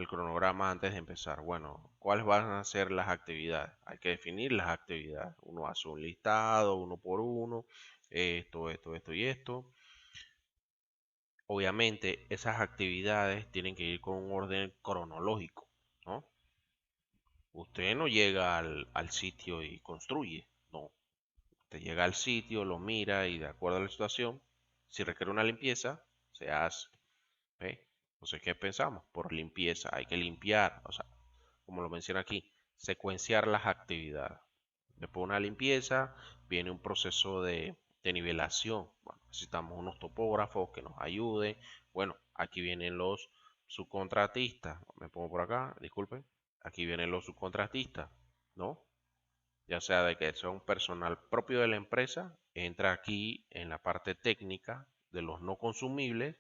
cronograma antes de empezar. Bueno, ¿cuáles van a ser las actividades? Hay que definir las actividades. Uno hace un listado, uno por uno, esto y esto. Obviamente, esas actividades tienen que ir con un orden cronológico, ¿no? Usted no llega al sitio y construye, no. Usted llega al sitio, lo mira y de acuerdo a la situación, si requiere una limpieza, se hace. ¿Ve? Entonces, ¿qué pensamos? Por limpieza, hay que limpiar, o sea, como lo menciona aquí, secuenciar las actividades. Después de una limpieza, viene un proceso de nivelación. Bueno, necesitamos unos topógrafos que nos ayuden. Bueno, aquí vienen los subcontratistas. Me pongo por acá, disculpen. Aquí vienen los subcontratistas, ¿no? Ya sea de que sea un personal propio de la empresa, entra aquí en la parte técnica de los no consumibles,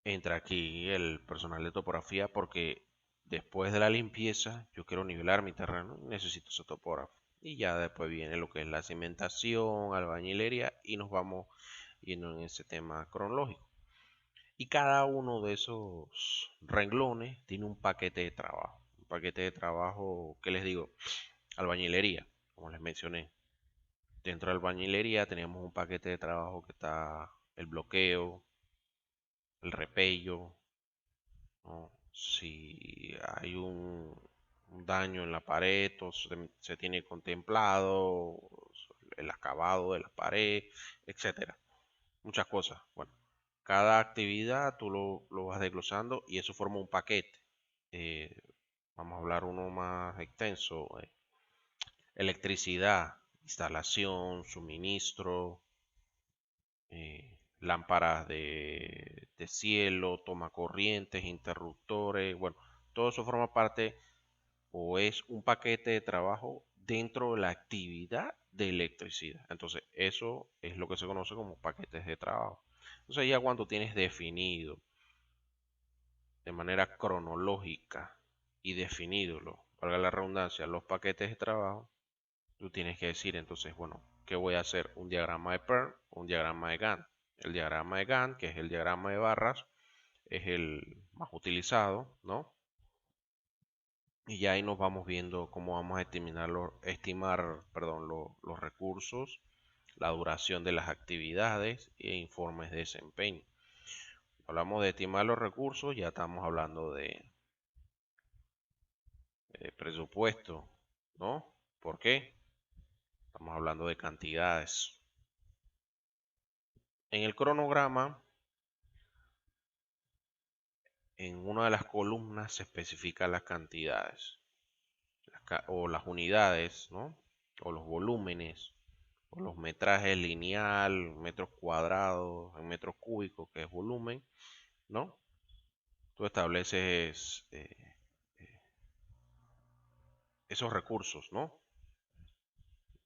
entra aquí el personal de topografía porque después de la limpieza yo quiero nivelar mi terreno y necesito ese topógrafo. Y ya después viene lo que es la cimentación, albañilería y nos vamos yendo en ese tema cronológico. Y cada uno de esos renglones tiene un paquete de trabajo. Un paquete de trabajo, ¿qué les digo? Albañilería, como les mencioné. Dentro de albañilería tenemos un paquete de trabajo que está el bloqueo, el repello, ¿no? Si hay un daño en la pared, o se tiene contemplado el acabado de la pared, etcétera. Muchas cosas. Bueno, cada actividad tú lo vas desglosando y eso forma un paquete. Eh, Vamos a hablar uno más extenso. Electricidad, instalación, suministro, lámparas de cielo, tomacorrientes, interruptores. Bueno, todo eso forma parte o es un paquete de trabajo dentro de la actividad de electricidad. Entonces, eso es lo que se conoce como paquetes de trabajo. Entonces, ya cuando tienes definido de manera cronológica y definido, valga la redundancia, los paquetes de trabajo, tú tienes que decir entonces, bueno, ¿qué voy a hacer? Un diagrama de PERN, un diagrama de Gantt. El diagrama de Gantt, que es el diagrama de barras, es el más utilizado, ¿no? Y ya ahí nos vamos viendo cómo vamos a estimar, perdón, los recursos, la duración de las actividades e informes de desempeño. Hablamos de estimar los recursos, ya estamos hablando de presupuesto, ¿no? ¿Por qué? Estamos hablando de cantidades. En el cronograma, en una de las columnas se especifican las cantidades o las unidades, ¿no? O los volúmenes, o los metrajes lineal, metros cuadrados, en metros cúbicos, que es volumen, ¿no? Tú estableces esos recursos, ¿no?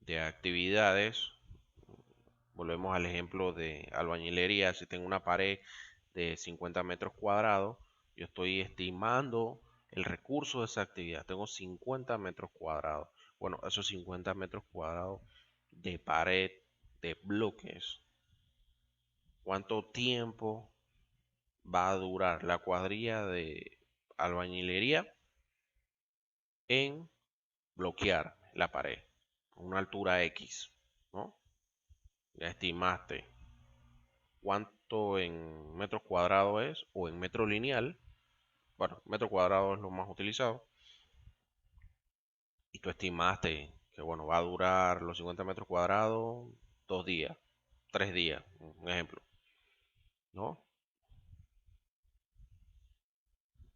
De actividades. Volvemos al ejemplo de albañilería. Si tengo una pared de 50 metros cuadrados, yo estoy estimando el recurso de esa actividad. Tengo 50 metros cuadrados. Bueno, esos 50 metros cuadrados de pared, de bloques, ¿cuánto tiempo va a durar la cuadrilla de albañilería en bloquear la pared a una altura X, ¿no? Ya estimaste cuánto en metros cuadrados es o en metro lineal. Bueno, metro cuadrado es lo más utilizado. Y tú estimaste que, bueno, va a durar los 50 metros cuadrados 2 días, 3 días, un ejemplo, ¿no?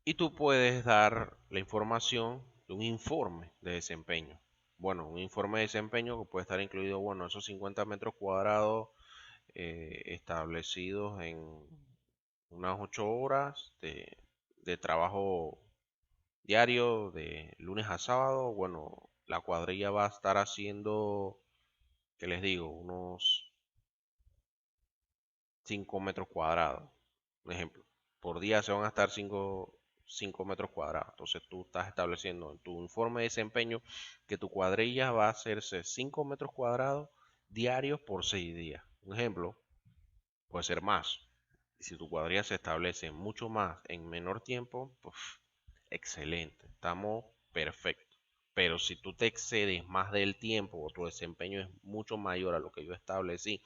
Y tú puedes dar la información de un informe de desempeño. Bueno, un informe de desempeño que puede estar incluido, bueno, esos 50 metros cuadrados establecidos en unas 8 horas de trabajo diario, de lunes a sábado. Bueno, la cuadrilla va a estar haciendo, ¿qué les digo? Unos 5 metros cuadrados. Un ejemplo. Por día se van a estar 5 metros cuadrados. Entonces tú estás estableciendo en tu informe de desempeño que tu cuadrilla va a hacerse 5 metros cuadrados diarios por 6 días. Un ejemplo, puede ser más. Y si tu cuadrilla se establece mucho más en menor tiempo, pues excelente, estamos perfectos. Pero si tú te excedes más del tiempo o tu desempeño es mucho mayor a lo que yo establecí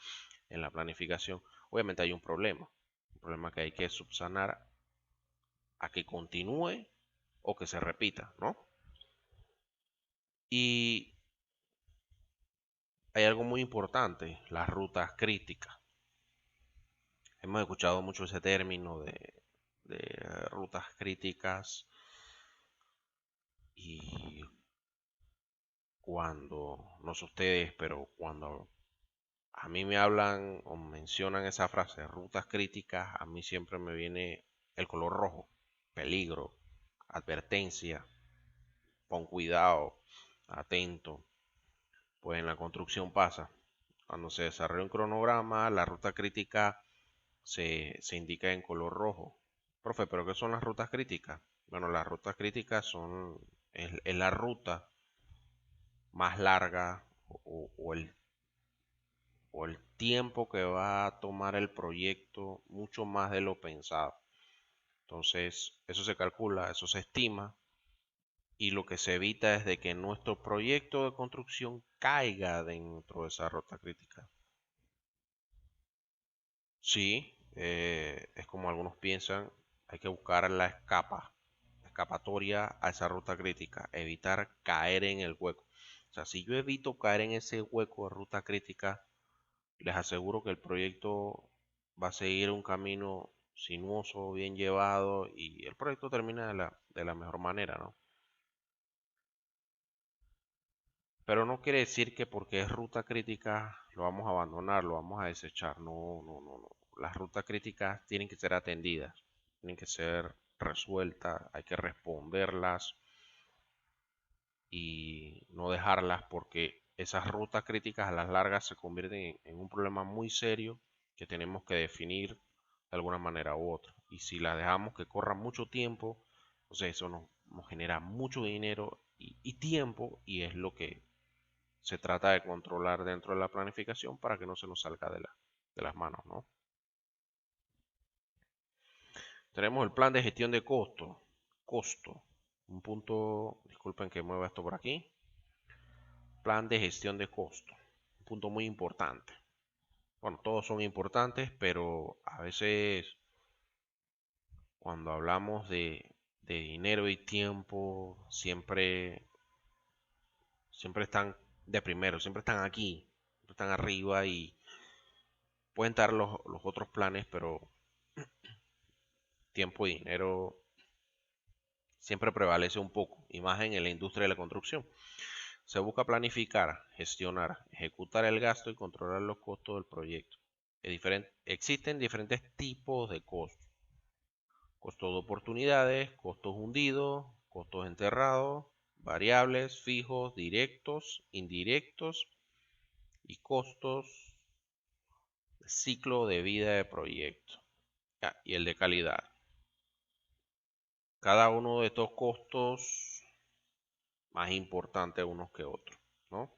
en la planificación, obviamente hay un problema. Un problema que hay que subsanar a que continúe o que se repita, ¿no? Y hay algo muy importante, las rutas críticas. Hemos escuchado mucho ese término de rutas críticas y cuando, no sé ustedes, pero cuando a mí me hablan o mencionan esa frase, rutas críticas, a mí siempre me viene el color rojo, peligro, advertencia, pon cuidado, atento, pues en la construcción pasa. Cuando se desarrolla un cronograma, la ruta crítica se indica en color rojo. Profe, ¿pero qué son las rutas críticas? Bueno, las rutas críticas es la ruta más larga o el tiempo que va a tomar el proyecto mucho más de lo pensado. Entonces, eso se calcula, eso se estima y lo que se evita es de que nuestro proyecto de construcción caiga dentro de esa ruta crítica. Sí, es como algunos piensan, hay que buscar escapatoria a esa ruta crítica, evitar caer en el hueco. O sea, si yo evito caer en ese hueco de ruta crítica, les aseguro que el proyecto va a seguir un camino sinuoso, bien llevado y el proyecto termina de la mejor manera, ¿no? Pero no quiere decir que porque es ruta crítica lo vamos a abandonar, lo vamos a desechar. No, no, no, no. Las rutas críticas tienen que ser atendidas, tienen que ser resueltas, hay que responderlas y no dejarlas porque esas rutas críticas a las largas se convierten en un problema muy serio que tenemos que definir de alguna manera u otra. Y si las dejamos que corra mucho tiempo, entonces eso nos genera mucho dinero y tiempo y es lo que se trata de controlar dentro de la planificación para que no se nos salga de las manos, ¿no? Tenemos el plan de gestión de costo. Un punto, disculpen que mueva esto por aquí. Plan de gestión de costo. Un punto muy importante. Bueno, todos son importantes, pero a veces cuando hablamos de dinero y tiempo, siempre están de primero, siempre están aquí, siempre están arriba y pueden estar los otros planes, pero tiempo y dinero siempre prevalece un poco, y más en la industria de la construcción. Se busca planificar, gestionar, ejecutar el gasto y controlar los costos del proyecto. Existen diferentes tipos de costos. Costos de oportunidades, costos hundidos, costos enterrados, variables, fijos, directos, indirectos y costos de ciclo de vida de proyecto. Y el de calidad. Cada uno de estos costos más importante unos que otros, ¿no?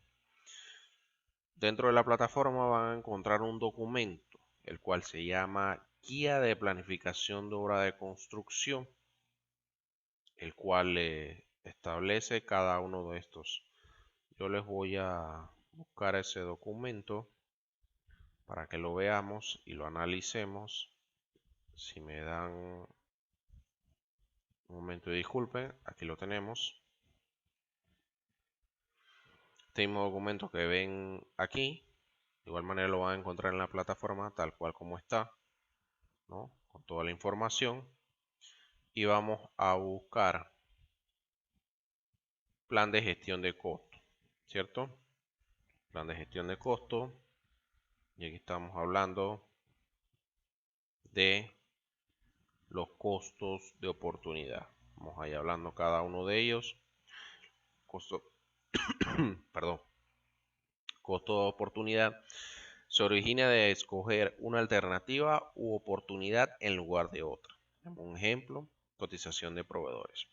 Dentro de la plataforma van a encontrar un documento, el cual se llama Guía de Planificación de Obra de Construcción, el cual establece cada uno de estos. Yo les voy a buscar ese documento para que lo veamos y lo analicemos. Si me dan un momento de disculpen, aquí lo tenemos. Este mismo documento que ven aquí, de igual manera lo van a encontrar en la plataforma tal cual como está, ¿no? Con toda la información. Y vamos a buscar plan de gestión de costo, ¿cierto? Plan de gestión de costo. Y aquí estamos hablando de los costos de oportunidad. Vamos a ir hablando cada uno de ellos. Costo, perdón. Costo de oportunidad se origina de escoger una alternativa u oportunidad en lugar de otra. Un ejemplo, cotización de proveedores.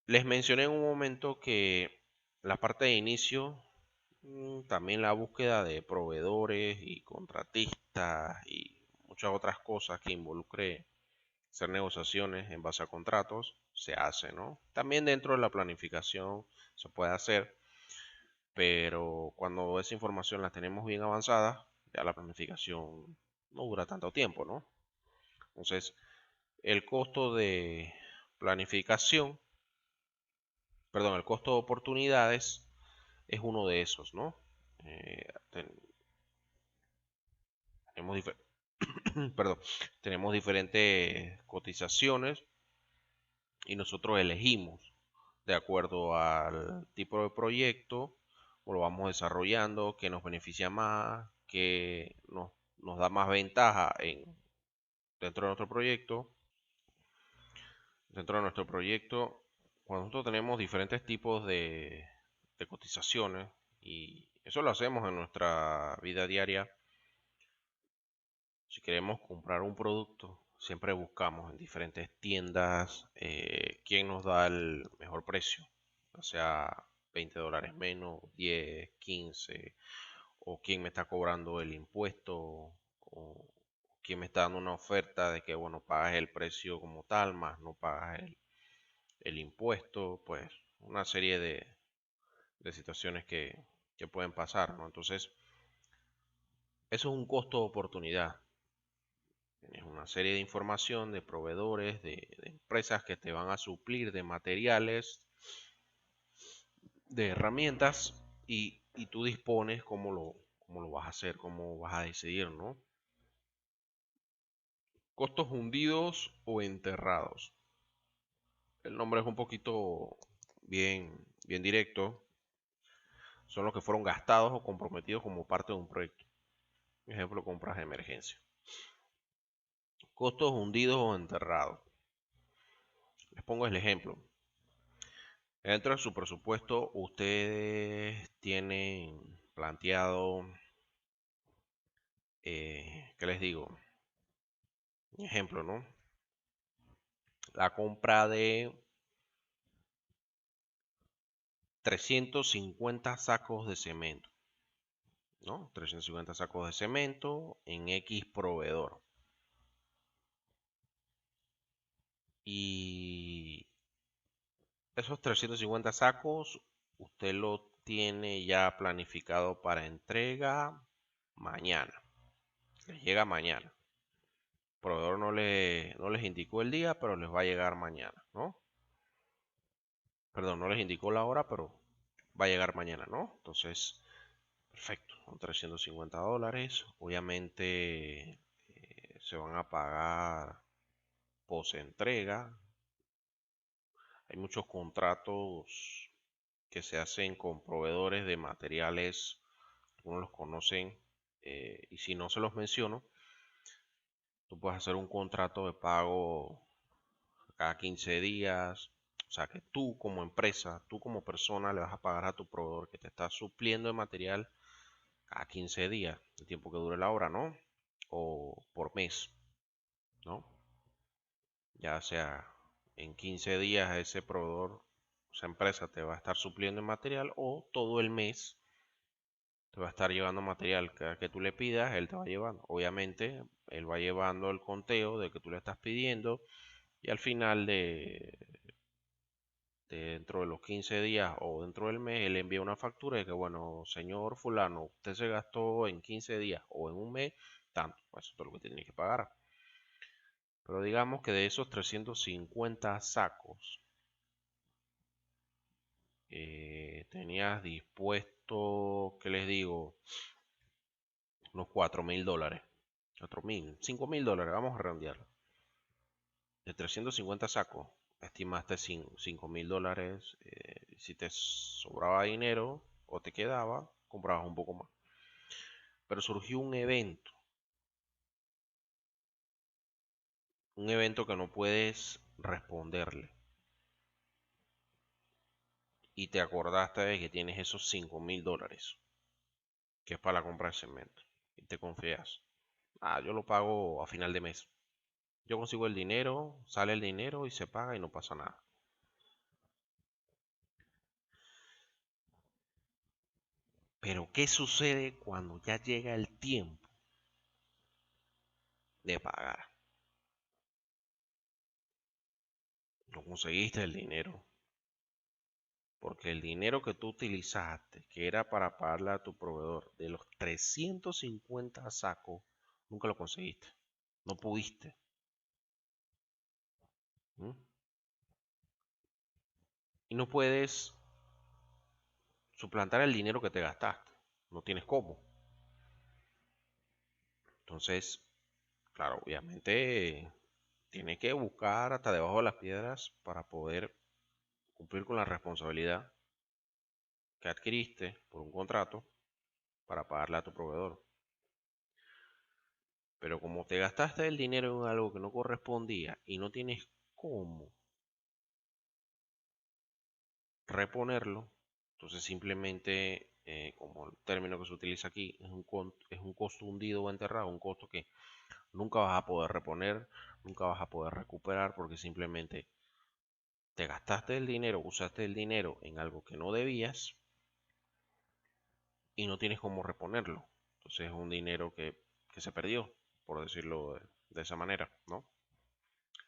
Les mencioné en un momento que la parte de inicio, también la búsqueda de proveedores y contratistas y muchas otras cosas que involucre hacer negociaciones en base a contratos, se hace, ¿no? También dentro de la planificación se puede hacer, pero cuando esa información la tenemos bien avanzada, ya la planificación no dura tanto tiempo, ¿no? Entonces, el costo de planificación, perdón, el costo de oportunidades es uno de esos, ¿no? Eh, tenemos, perdón, tenemos diferentes cotizaciones y nosotros elegimos de acuerdo al tipo de proyecto o lo vamos desarrollando, que nos beneficia más, que nos da más ventaja dentro de nuestro proyecto. Dentro de nuestro proyecto, cuando nosotros tenemos diferentes tipos de cotizaciones y Eso lo hacemos en nuestra vida diaria. Si queremos comprar un producto, siempre buscamos en diferentes tiendas quién nos da el mejor precio, o sea, $20 menos, 10, 15, o quién me está cobrando el impuesto, o quién me está dando una oferta de que, bueno, pagas el precio como tal, más no pagas el impuesto, pues una serie de situaciones que pueden pasar, ¿no? Entonces, eso es un costo de oportunidad. Tienes una serie de información de proveedores, de empresas que te van a suplir de materiales, de herramientas y tú dispones cómo lo vas a hacer, cómo vas a decidir, ¿no? Costos hundidos o enterrados. El nombre es un poquito bien directo. Son los que fueron gastados o comprometidos como parte de un proyecto. Ejemplo, compras de emergencia. Costos hundidos o enterrados. Les pongo el ejemplo. Dentro de su presupuesto, ustedes tienen planteado, ¿qué les digo? Un ejemplo, ¿no? La compra de 350 sacos de cemento, ¿no? 350 sacos de cemento en X proveedor. Y esos 350 sacos, usted lo tiene ya planificado para entrega mañana. Les llega mañana. El proveedor no les indicó el día, pero les va a llegar mañana, ¿no? Perdón, no les indicó la hora, pero va a llegar mañana, ¿no? Entonces, perfecto, son $350. Obviamente se van a pagar post entrega. Hay muchos contratos que se hacen con proveedores de materiales, algunos los conocen, y si no se los menciono, tú puedes hacer un contrato de pago cada 15 días. O sea que tú como empresa, tú como persona le vas a pagar a tu proveedor que te está supliendo de material cada 15 días, el tiempo que dure la obra, ¿no? O por mes, ¿no? Ya sea en 15 días ese proveedor, esa empresa te va a estar supliendo el material o todo el mes te va a estar llevando material que tú le pidas, él te va llevando. Obviamente, él va llevando el conteo de que tú le estás pidiendo y al final dentro de los 15 días o dentro del mes, él envía una factura de que, bueno, señor fulano, usted se gastó en 15 días o en un mes, tanto, pues eso es todo lo que tiene que pagar. Pero digamos que de esos 350 sacos, tenías dispuesto, ¿qué les digo? Unos $4.000. 4.000, $5.000, vamos a redondearlo. De 350 sacos, estimaste $5.000. Si te sobraba dinero o te quedaba, comprabas un poco más. Pero surgió un evento que no puedes responderle. Y te acordaste de que tienes esos $5.000, que es para la compra de cemento. Y te confías. Ah, yo lo pago a final de mes. Yo consigo el dinero, sale el dinero y se paga y no pasa nada. Pero ¿qué sucede cuando ya llega el tiempo de pagar? No conseguiste el dinero. Porque el dinero que tú utilizaste, que era para pagarle a tu proveedor, de los 350 sacos, nunca lo conseguiste. No pudiste. ¿Mm? Y no puedes suplantar el dinero que te gastaste. No tienes cómo. Entonces, claro, obviamente tienes que buscar hasta debajo de las piedras para poder cumplir con la responsabilidad que adquiriste por un contrato para pagarle a tu proveedor. Pero como te gastaste el dinero en algo que no correspondía y no tienes cómo reponerlo, entonces simplemente como el término que se utiliza aquí, es un costo hundido o enterrado, un costo que nunca vas a poder reponer, nunca vas a poder recuperar porque simplemente te gastaste el dinero, usaste el dinero en algo que no debías y no tienes cómo reponerlo. Entonces es un dinero que se perdió, por decirlo de esa manera, ¿no?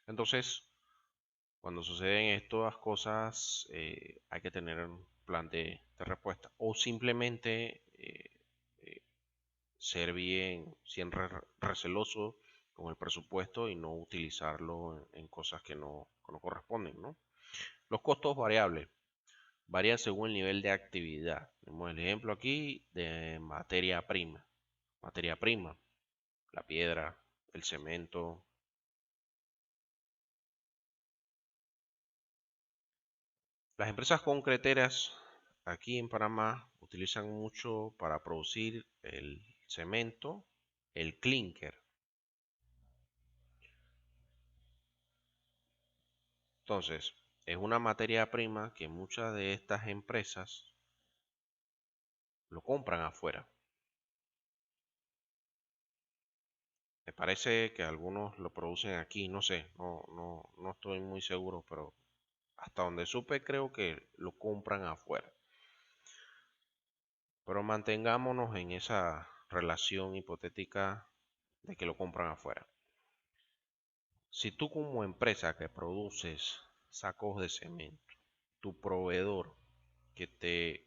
Entonces, cuando suceden estas cosas, hay que tener un plan de respuesta. O simplemente eh, ser receloso con el presupuesto y no utilizarlo en cosas que no corresponden, ¿no? Los costos variables varían según el nivel de actividad. Tenemos el ejemplo aquí de materia prima. Materia prima, la piedra, el cemento. Las empresas concreteras aquí en Panamá utilizan mucho para producir el cemento, el clinker. Entonces, es una materia prima que muchas de estas empresas lo compran afuera. Me parece que algunos lo producen aquí, no sé, no estoy muy seguro, pero hasta donde supe creo que lo compran afuera. Pero mantengámonos en esa relación hipotética de que lo compran afuera. Si tú como empresa que produces sacos de cemento, tu proveedor que te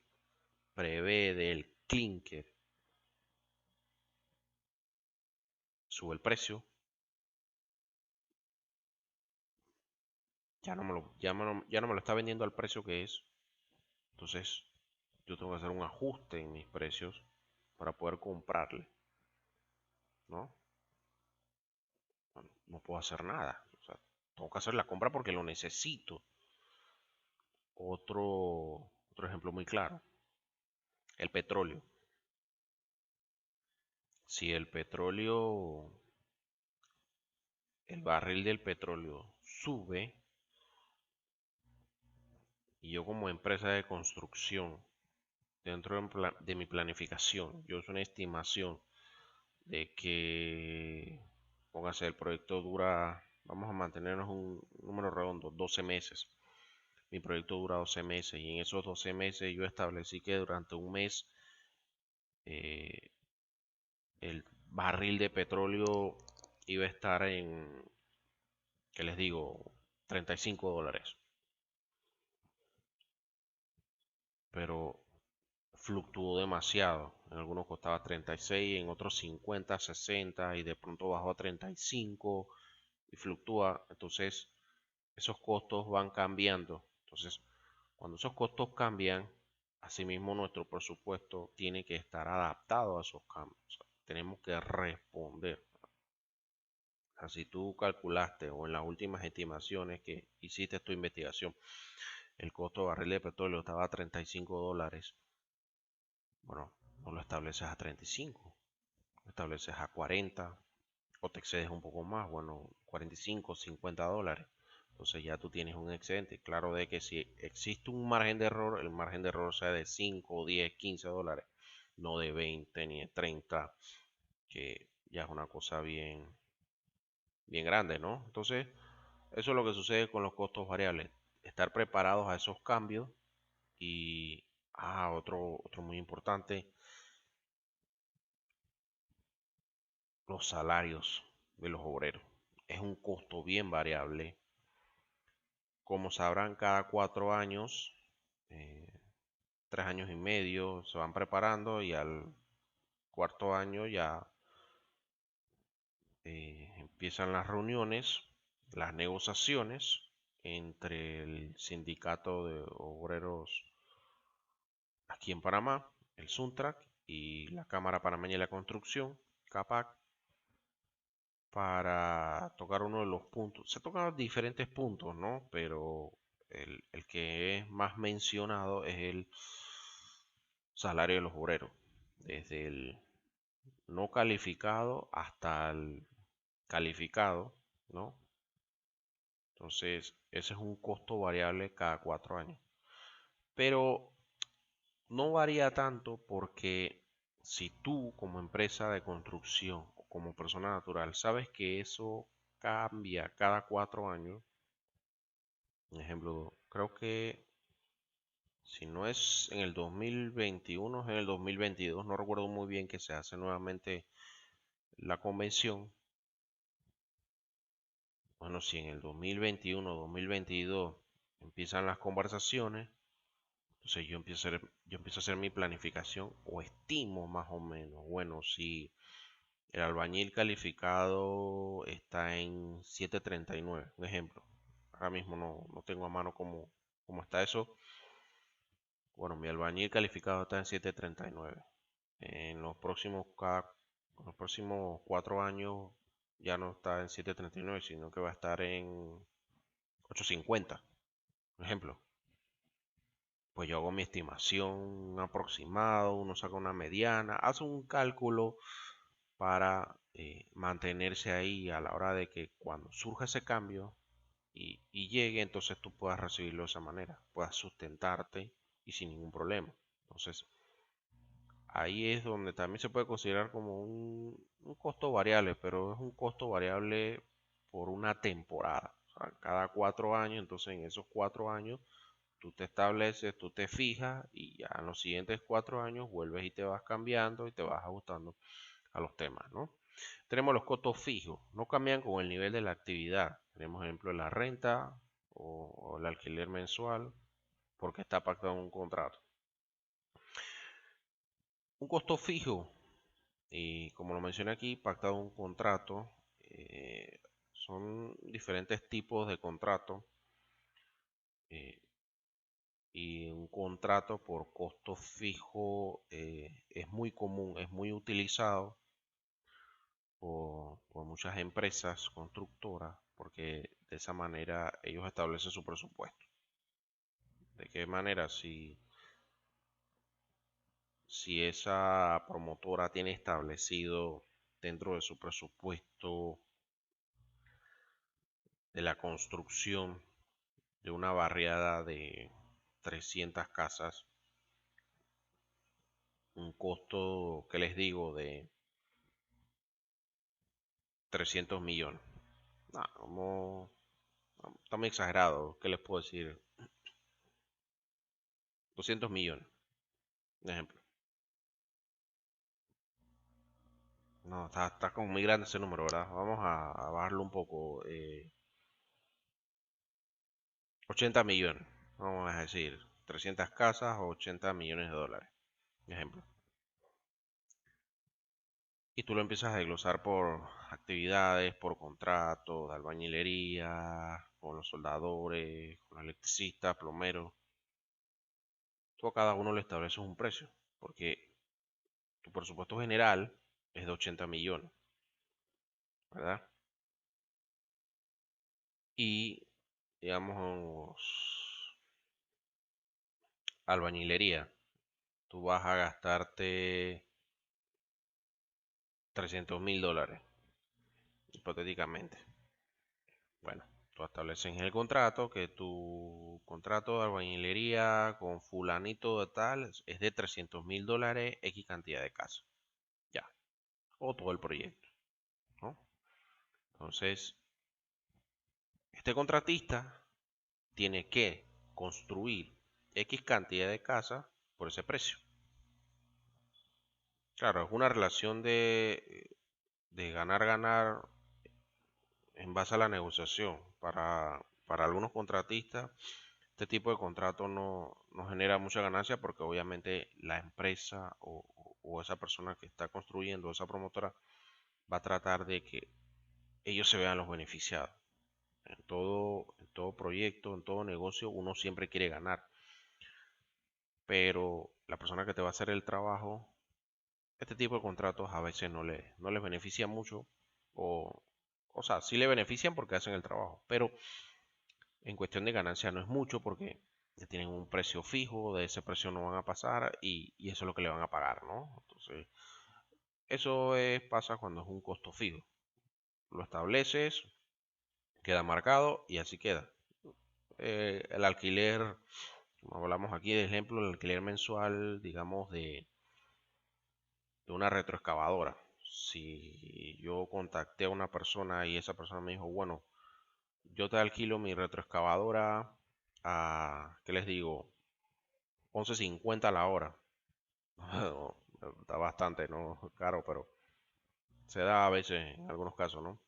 prevé del clinker sube el precio, ya no me lo está vendiendo al precio que es, entonces yo tengo que hacer un ajuste en mis precios para poder comprarle, ¿no? No puedo hacer nada. O sea, tengo que hacer la compra porque lo necesito. Otro ejemplo muy claro, el petróleo. Si el petróleo, el barril del petróleo sube y yo como empresa de construcción, dentro de mi planificación, yo es una estimación de que, póngase, el proyecto dura, vamos a mantenernos un número redondo, 12 meses. Mi proyecto dura 12 meses y en esos 12 meses yo establecí que durante un mes eh, el barril de petróleo iba a estar en, ¿qué les digo? $35. Pero fluctuó demasiado. En algunos costaba 36, en otros 50, 60 y de pronto bajó a 35 y fluctúa. Entonces, esos costos van cambiando. Entonces, cuando esos costos cambian, asimismo nuestro presupuesto tiene que estar adaptado a esos cambios. O sea, tenemos que responder. O sea, si tú calculaste o en las últimas estimaciones que hiciste tu investigación, el costo de barril de petróleo estaba a $35, bueno, no lo estableces a 35, lo estableces a 40 o te excedes un poco más, bueno, 45, $50. Entonces ya tú tienes un excedente. Claro de que si existe un margen de error, el margen de error sea de 5, 10, $15, no de 20 ni de 30, que ya es una cosa bien grande, ¿no? Entonces, eso es lo que sucede con los costos variables. Estar preparados a esos cambios y, otro muy importante, los salarios de los obreros. Es un costo bien variable. Como sabrán, cada 4 años, 3 años y medio, se van preparando y al cuarto año ya empiezan las reuniones, las negociaciones entre el sindicato de obreros aquí en Panamá, el SUNTRAC, y la Cámara Panameña de la Construcción, CAPAC, para tocar uno de los puntos. Se tocan diferentes puntos, ¿no? Pero el que es más mencionado es el salario de los obreros, desde el no calificado hasta el calificado, ¿no? Entonces, ese es un costo variable cada 4 años. Pero No varía tanto porque si tú como empresa de construcción o como persona natural sabes que eso cambia cada 4 años, por ejemplo, creo que si no es en el 2021 es en el 2022, no recuerdo muy bien que se hace nuevamente la convención. Bueno, si en el 2021 o 2022 empiezan las conversaciones, entonces yo empiezo a hacer mi planificación o estimo más o menos. Bueno, si el albañil calificado está en 739, un ejemplo. Ahora mismo no tengo a mano cómo está eso. Bueno, mi albañil calificado está en 739. En los próximos 4 años ya no está en 739, sino que va a estar en 850, por ejemplo. Pues yo hago mi estimación, un aproximado, uno saca una mediana, hace un cálculo para mantenerse ahí a la hora de que cuando surja ese cambio y llegue, entonces tú puedas recibirlo de esa manera, puedas sustentarte y sin ningún problema. Entonces, ahí es donde también se puede considerar como un costo variable, pero es un costo variable por una temporada. O sea, cada 4 años, entonces en esos 4 años tú te estableces, tú te fijas y ya en los siguientes 4 años vuelves y te vas cambiando y te vas ajustando a los temas, ¿no? Tenemos los costos fijos, no cambian con el nivel de la actividad. Tenemos ejemplo la renta o el alquiler mensual porque está pactado en un contrato. Un costo fijo, y como lo mencioné aquí, pactado en un contrato, son diferentes tipos de contrato eh, y un contrato por costo fijo es muy común, es muy utilizado por muchas empresas constructoras porque de esa manera ellos establecen su presupuesto. ¿De qué manera? Si esa promotora tiene establecido dentro de su presupuesto de la construcción de una barriada de 300 casas, un costo que les digo de 300 millones. No, como, está muy exagerado, ¿qué les puedo decir? 200 millones, un ejemplo. No, está como muy grande ese número, ¿verdad? Vamos a bajarlo un poco. 80 millones, vamos a decir. 300 casas o 80 millones de dólares, ejemplo. Y tú lo empiezas a desglosar por actividades, por contratos, de albañilería, con los soldadores, con los electricistas, plomeros. Tú a cada uno le estableces un precio, porque tu presupuesto general es de 80 millones, ¿verdad? Y, digamos, albañilería, tú vas a gastarte 300.000 dólares, hipotéticamente. Bueno, tú estableces en el contrato que tu contrato de albañilería con fulanito de tal es de 300.000 dólares, X cantidad de casas. Ya. O todo el proyecto, ¿no? Entonces, este contratista tiene que construir X cantidad de casas por ese precio. Claro, es una relación de ganar-ganar en base a la negociación. Para algunos contratistas, este tipo de contrato no genera mucha ganancia porque obviamente la empresa o esa persona que está construyendo, esa promotora, va a tratar de que ellos se vean los beneficiados. En todo proyecto, en todo negocio, uno siempre quiere ganar, pero la persona que te va a hacer el trabajo, este tipo de contratos a veces no les beneficia mucho, o, o sea, sí le benefician porque hacen el trabajo, pero en cuestión de ganancia no es mucho porque ya tienen un precio fijo, de ese precio no van a pasar y eso es lo que le van a pagar, ¿no? Entonces, pasa cuando es un costo fijo. Lo estableces, queda marcado y así queda. El alquiler Hablamos aquí de ejemplo del alquiler mensual, digamos, de una retroexcavadora. Si yo contacté a una persona y esa persona me dijo, bueno, yo te alquilo mi retroexcavadora a, ¿qué les digo? 11.50 la hora. Está bastante, ¿no? Caro, pero se da a veces en algunos casos, ¿no?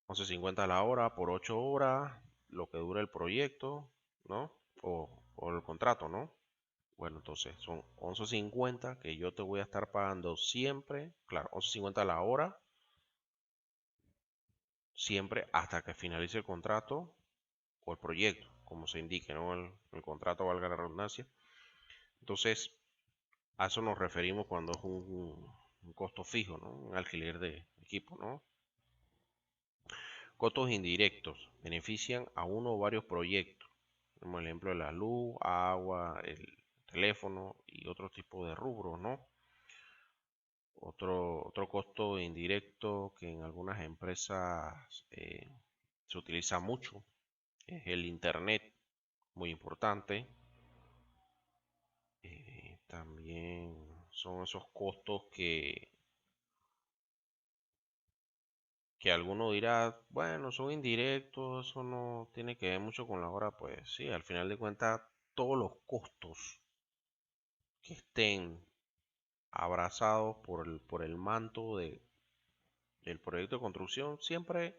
11.50 la hora por 8 horas, lo que dura el proyecto, ¿no? O el contrato, ¿no? Bueno, entonces son 11.50 que yo te voy a estar pagando siempre, claro, 11.50 la hora, siempre hasta que finalice el contrato o el proyecto, como se indique, ¿no? El contrato, valga la redundancia. Entonces, a eso nos referimos cuando es un costo fijo, ¿no? Un alquiler de equipo, ¿no? Costos indirectos benefician a uno o varios proyectos, como el ejemplo de la luz, agua, el teléfono y otro tipo de rubros, ¿no? Otro costo indirecto que en algunas empresas se utiliza mucho es el internet, muy importante. También son esos costos que alguno dirá, bueno, son indirectos, eso no tiene que ver mucho con la hora. Pues sí, al final de cuentas, todos los costos que estén abrazados por el manto del proyecto de construcción siempre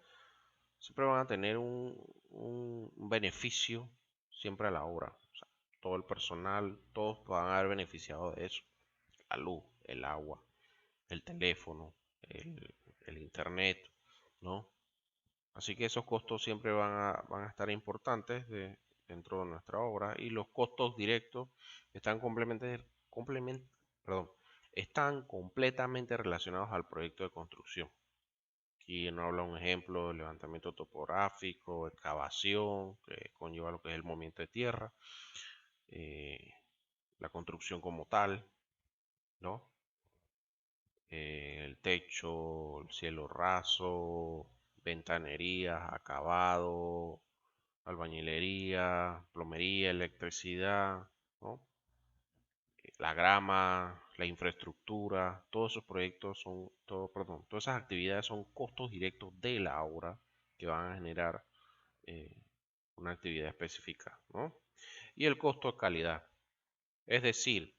van a tener un beneficio siempre a la obra. O sea, todo el personal, todos van a haber beneficiado de eso. La luz, el agua, el teléfono, el internet, ¿no? Así que esos costos siempre van a estar importantes dentro de nuestra obra, y los costos directos están perdón, están completamente relacionados al proyecto de construcción. Aquí nos habla un ejemplo de levantamiento topográfico, excavación, que conlleva lo que es el movimiento de tierra, eh, la construcción como tal, ¿no? El techo, el cielo raso, ventanerías, acabado, albañilería, plomería, electricidad, ¿no? La grama, la infraestructura, todos esos proyectos perdón, todas esas actividades son costos directos de la obra que van a generar eh, una actividad específica, ¿no? Y el costo de calidad, es decir,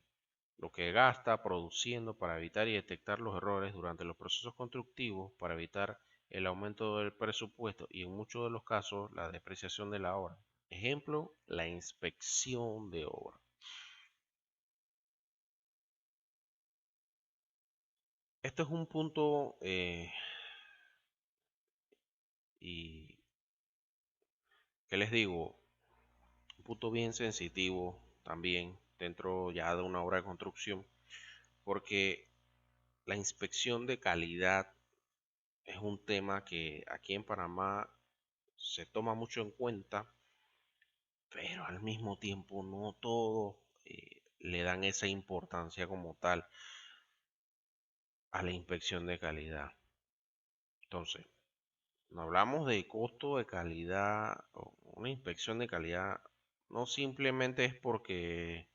lo que gasta produciendo para evitar y detectar los errores durante los procesos constructivos, para evitar el aumento del presupuesto y en muchos de los casos la depreciación de la obra. Ejemplo, la inspección de obra. Este es un punto y, ¿qué les digo? Un punto bien sensitivo también dentro ya de una obra de construcción, porque la inspección de calidad es un tema que aquí en Panamá se toma mucho en cuenta, pero al mismo tiempo no todos le dan esa importancia como tal a la inspección de calidad. Entonces, no hablamos de costo de calidad, o una inspección de calidad no simplemente es porque,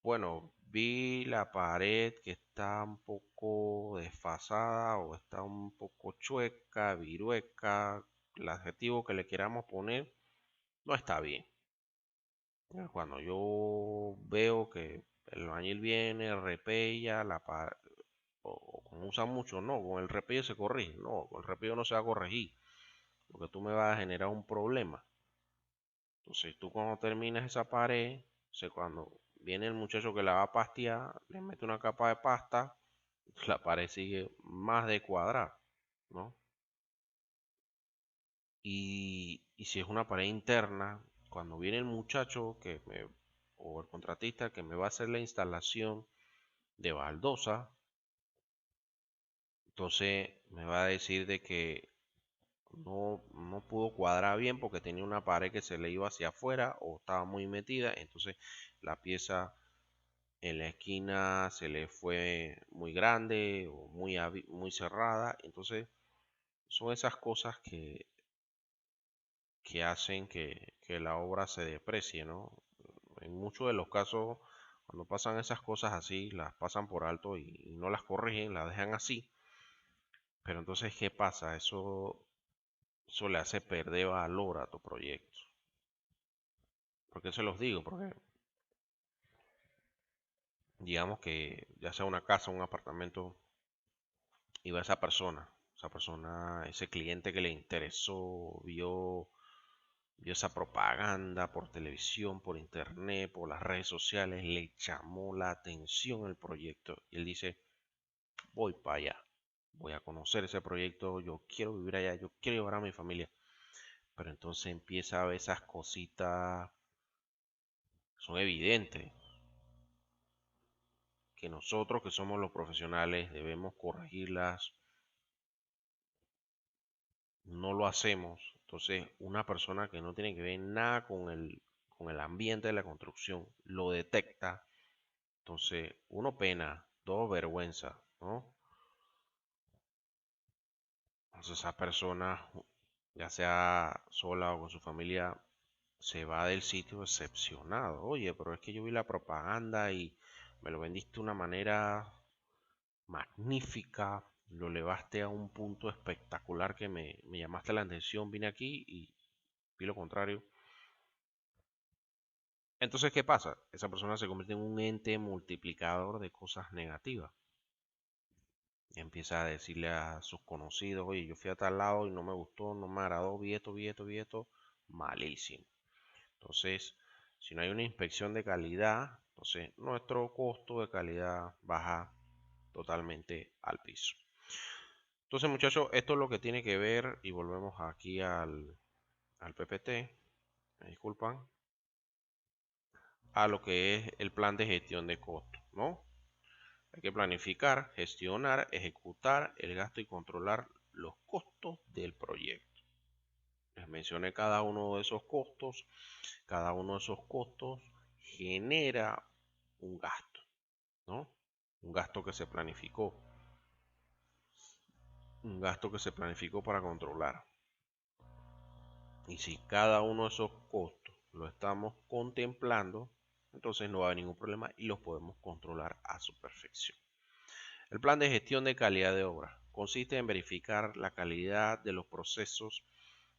bueno, vi la pared que está un poco desfasada o está un poco chueca, virueca, el adjetivo que le queramos poner, no está bien. Cuando yo veo que el albañil viene, repella, o como usa mucho, no, con el repello se corrige, no, con el repello no se va a corregir, porque tú me vas a generar un problema. Entonces tú cuando terminas esa pared, cuando viene el muchacho que la va a pastear, le mete una capa de pasta, la pared sigue más de cuadrada, ¿no? Y si es una pared interna, cuando viene el muchacho o el contratista que me va a hacer la instalación de baldosa, entonces me va a decir de que no pudo cuadrar bien porque tenía una pared que se le iba hacia afuera o estaba muy metida, entonces la pieza en la esquina se le fue muy grande o muy cerrada. Entonces son esas cosas que hacen que la obra se deprecie, ¿no? En muchos de los casos, cuando pasan esas cosas así, las pasan por alto y no las corrigen, las dejan así. Pero entonces, ¿qué pasa? Eso le hace perder valor a tu proyecto. ¿Por qué se los digo? Porque digamos que ya sea una casa, un apartamento, y va esa persona, ese cliente que le interesó, vio esa propaganda por televisión, por internet, por las redes sociales, le llamó la atención el proyecto. Y él dice, voy para allá, voy a conocer ese proyecto, yo quiero vivir allá, yo quiero llevar a mi familia. Pero entonces empieza a ver esas cositas, son evidentes, que nosotros que somos los profesionales debemos corregirlas, no lo hacemos. Entonces, una persona que no tiene que ver nada con el ambiente de la construcción lo detecta. Entonces, uno pena, dos vergüenza, ¿no? Entonces, esa persona, ya sea sola o con su familia, se va del sitio decepcionado. Oye, pero es que yo vi la propaganda y me lo vendiste de una manera magnífica, lo elevaste a un punto espectacular que me llamaste la atención, vine aquí y vi lo contrario. Entonces, ¿qué pasa? Esa persona se convierte en un ente multiplicador de cosas negativas. Empieza a decirle a sus conocidos, oye, yo fui a tal lado y no me gustó, no me agradó, vi esto, malísimo. Entonces, si no hay una inspección de calidad, entonces nuestro costo de calidad baja totalmente al piso. Entonces, muchachos, esto es lo que tiene que ver, y volvemos aquí al PPT, me disculpan, a lo que es el plan de gestión de costos, ¿no? Hay que planificar, gestionar, ejecutar el gasto y controlar los costos del proyecto. Les mencioné cada uno de esos costos. Cada uno de esos costos genera un gasto, ¿no? Un gasto que se planificó. Un gasto que se planificó para controlar. Y si cada uno de esos costos lo estamos contemplando, entonces no va a haber ningún problema y los podemos controlar a su perfección. El plan de gestión de calidad de obra consiste en verificar la calidad de los procesos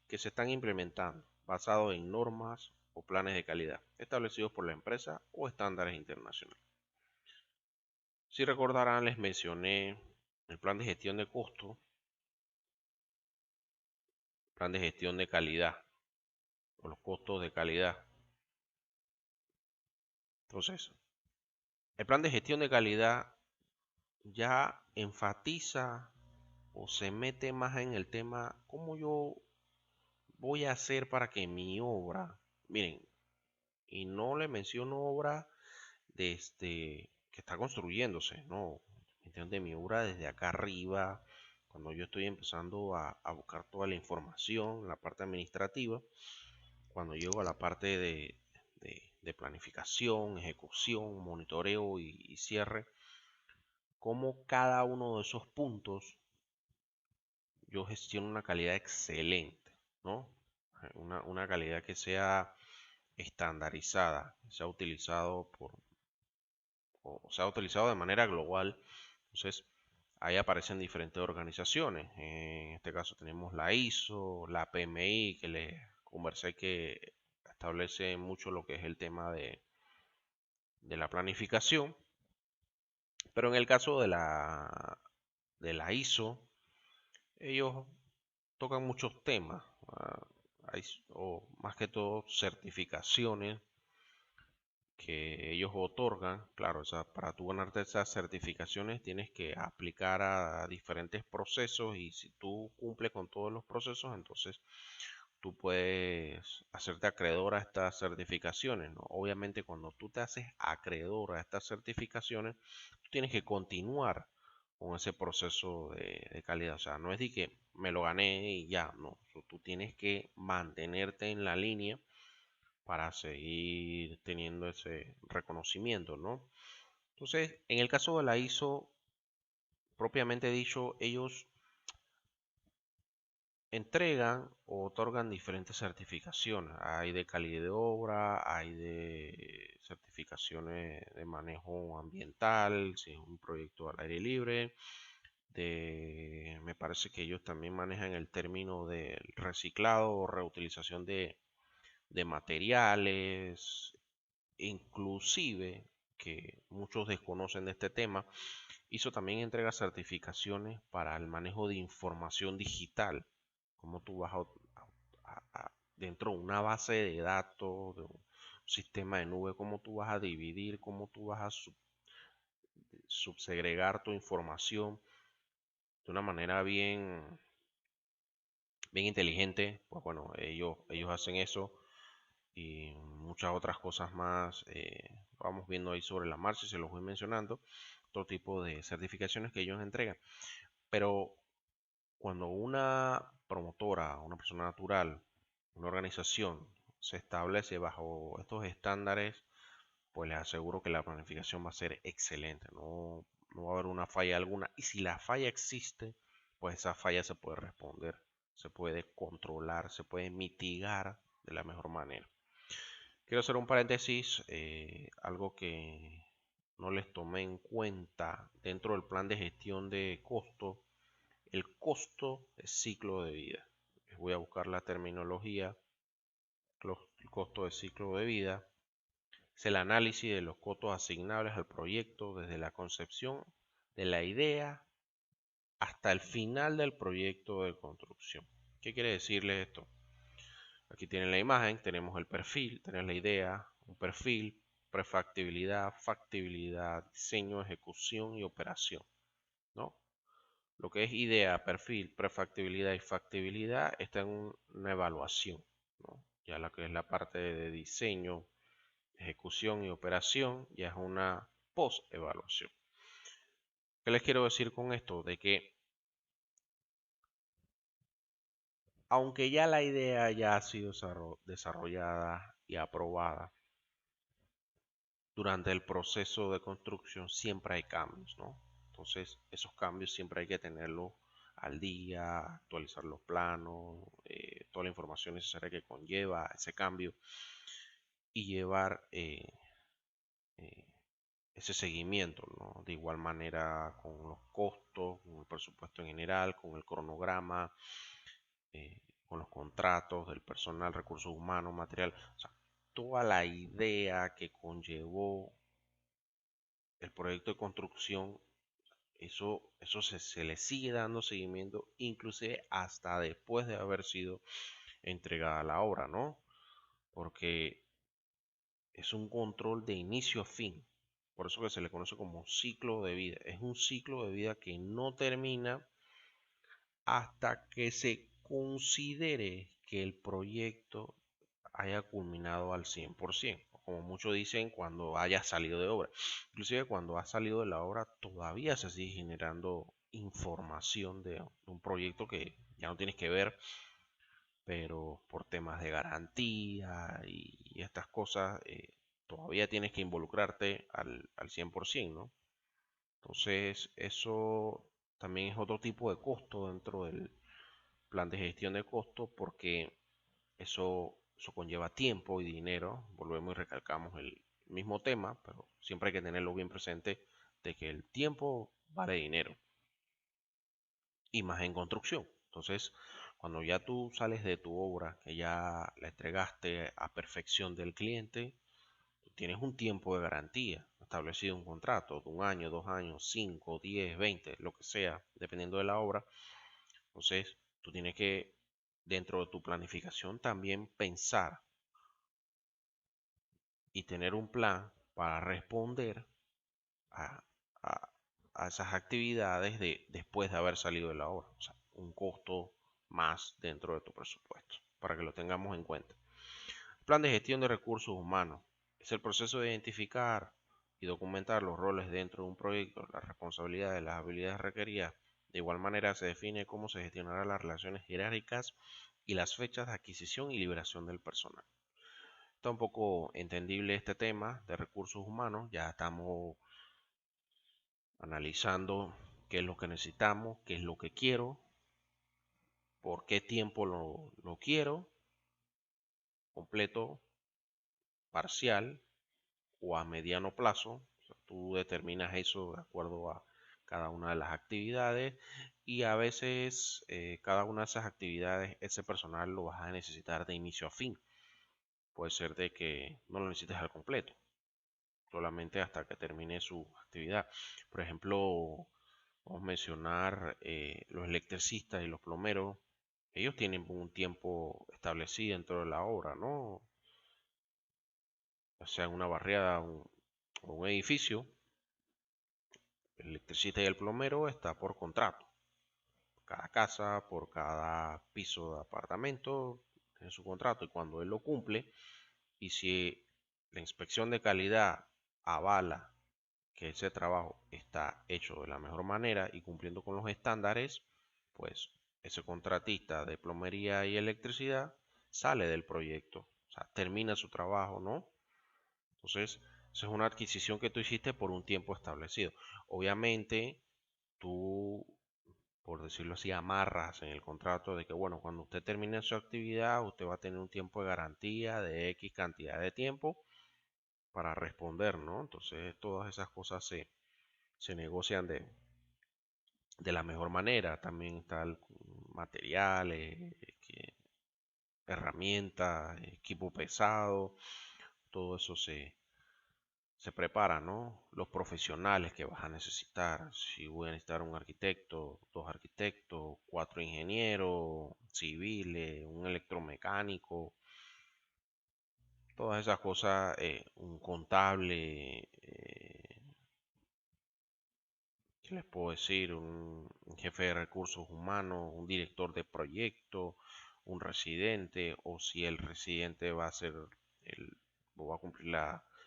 que se están implementando, basados en normas o planes de calidad establecidos por la empresa o estándares internacionales. Si recordarán, les mencioné el plan de gestión de costo, plan de gestión de calidad o los costos de calidad. Entonces, el plan de gestión de calidad ya enfatiza o se mete más en el tema cómo yo voy a hacer para que mi obra, miren, y no le menciono obra que está construyéndose, no, entiende mi obra desde acá arriba, cuando yo estoy empezando a buscar toda la información, la parte administrativa, cuando llego a la parte de planificación, ejecución, monitoreo y cierre, como cada uno de esos puntos yo gestiono una calidad excelente, ¿no? Una calidad que sea estandarizada, sea utilizado o sea utilizado de manera global. Entonces, ahí aparecen diferentes organizaciones. En este caso tenemos la ISO, la PMI, que les conversé que establece mucho lo que es el tema de la planificación. Pero en el caso de la ISO, ellos tocan muchos temas, o más que todo certificaciones que ellos otorgan. Claro, o sea, para tú ganarte esas certificaciones tienes que aplicar a diferentes procesos y si tú cumples con todos los procesos, entonces tú puedes hacerte acreedor a estas certificaciones, ¿no? Obviamente cuando tú te haces acreedor a estas certificaciones, tú tienes que continuar con ese proceso de calidad. O sea, no es de que me lo gané y ya, no. Tú tienes que mantenerte en la línea para seguir teniendo ese reconocimiento, ¿no? Entonces, en el caso de la ISO, propiamente dicho, ellos entregan o otorgan diferentes certificaciones. Hay de calidad de obra, hay de certificaciones de manejo ambiental, si es un proyecto al aire libre. Me parece que ellos también manejan el término del reciclado o reutilización de materiales, inclusive, que muchos desconocen de este tema, hizo también entrega certificaciones para el manejo de información digital, como tú vas dentro de una base de datos, de un sistema de nube, cómo tú vas a dividir, cómo tú vas a subsegregar tu información de una manera bien inteligente. Pues bueno, ellos hacen eso y muchas otras cosas más. Vamos viendo ahí sobre la marcha y se los voy mencionando. Otro tipo de certificaciones que ellos entregan. Pero cuando una promotora, una persona natural, una organización se establece bajo estos estándares, pues les aseguro que la planificación va a ser excelente. No va a haber una falla alguna. Y si la falla existe, pues esa falla se puede responder, se puede controlar, se puede mitigar de la mejor manera. Quiero hacer un paréntesis, algo que no les tomé en cuenta dentro del plan de gestión de costo, el costo de ciclo de vida. Les voy a buscar la terminología. El costo de ciclo de vida es el análisis de los costos asignables al proyecto desde la concepción de la idea hasta el final del proyecto de construcción. ¿Qué quiere decirle esto? Aquí tienen la imagen, tenemos el perfil, tenemos la idea, un perfil, prefactibilidad, factibilidad, diseño, ejecución y operación, ¿no? Lo que es idea, perfil, prefactibilidad y factibilidad está en una evaluación, ¿no? Ya la que es la parte de diseño, ejecución y operación ya es una post-evaluación. ¿Qué les quiero decir con esto? De que aunque ya la idea ya ha sido desarrollada y aprobada, durante el proceso de construcción siempre hay cambios, ¿no? Entonces, esos cambios siempre hay que tenerlos al día, actualizar los planos, toda la información necesaria que conlleva ese cambio y llevar eh, ese seguimiento, ¿no? De igual manera con los costos, con el presupuesto en general, con el cronograma, con los contratos del personal, recursos humanos, material, o sea, toda la idea que conllevó el proyecto de construcción, eso se le sigue dando seguimiento, inclusive hasta después de haber sido entregada la obra, ¿no? Porque es un control de inicio a fin. Por eso que se le conoce como ciclo de vida. Es un ciclo de vida que no termina hasta que se considere que el proyecto haya culminado al 100%, o como muchos dicen, cuando haya salido de obra. Inclusive cuando ha salido de la obra todavía se sigue generando información de un proyecto que ya no tienes que ver, pero por temas de garantía y estas cosas, todavía tienes que involucrarte al 100%, ¿no? Entonces, eso también es otro tipo de costo dentro del plan de gestión de costos, porque eso conlleva tiempo y dinero. Volvemos y recalcamos el mismo tema, pero siempre hay que tenerlo bien presente de que el tiempo vale dinero y más en construcción. Entonces, cuando ya tú sales de tu obra, que ya la entregaste a perfección del cliente, tú tienes un tiempo de garantía establecido, un contrato de 1 año, 2 años, 5, 10, 20, lo que sea, dependiendo de la obra. Entonces, tú tienes que, dentro de tu planificación, también pensar y tener un plan para responder a, a- a esas actividades después de haber salido de la obra. O sea, un costo más dentro de tu presupuesto, para que lo tengamos en cuenta. Plan de gestión de recursos humanos es el proceso de identificar y documentar los roles dentro de un proyecto, las responsabilidades, las habilidades requeridas. De igual manera se define cómo se gestionarán las relaciones jerárquicas y las fechas de adquisición y liberación del personal. Está un poco entendible este tema de recursos humanos. Ya estamos analizando qué es lo que necesitamos, qué es lo que quiero, por qué tiempo lo quiero, completo, parcial o a mediano plazo. O sea, tú determinas eso de acuerdo a cada una de las actividades y a veces cada una de esas actividades, ese personal lo vas a necesitar de inicio a fin. Puede ser de que no lo necesites al completo, solamente hasta que termine su actividad. Por ejemplo, vamos a mencionar los electricistas y los plomeros. Ellos tienen un tiempo establecido dentro de la obra, ¿no? O sea, en una barriada o un edificio, el electricista y el plomero está por contrato. Cada casa, por cada piso de apartamento, tiene su contrato y cuando él lo cumple, y si la inspección de calidad avala que ese trabajo está hecho de la mejor manera y cumpliendo con los estándares, pues ese contratista de plomería y electricidad sale del proyecto, o sea, termina su trabajo, ¿no? Entonces, esa es una adquisición que tú hiciste por un tiempo establecido. Obviamente, tú, por decirlo así, amarras en el contrato de que, bueno, cuando usted termine su actividad, usted va a tener un tiempo de garantía de X cantidad de tiempo para responder, ¿no? Entonces, todas esas cosas se negocian de la mejor manera. También está el materiales, herramientas, equipo pesado, todo eso se prepara, ¿no? Los profesionales que vas a necesitar. Si voy a necesitar un arquitecto, dos arquitectos, cuatro ingenieros civiles, un electromecánico, todas esas cosas, un contable, ¿qué les puedo decir? Un jefe de recursos humanos, un director de proyecto, un residente, o si el residente va a ser o va a cumplir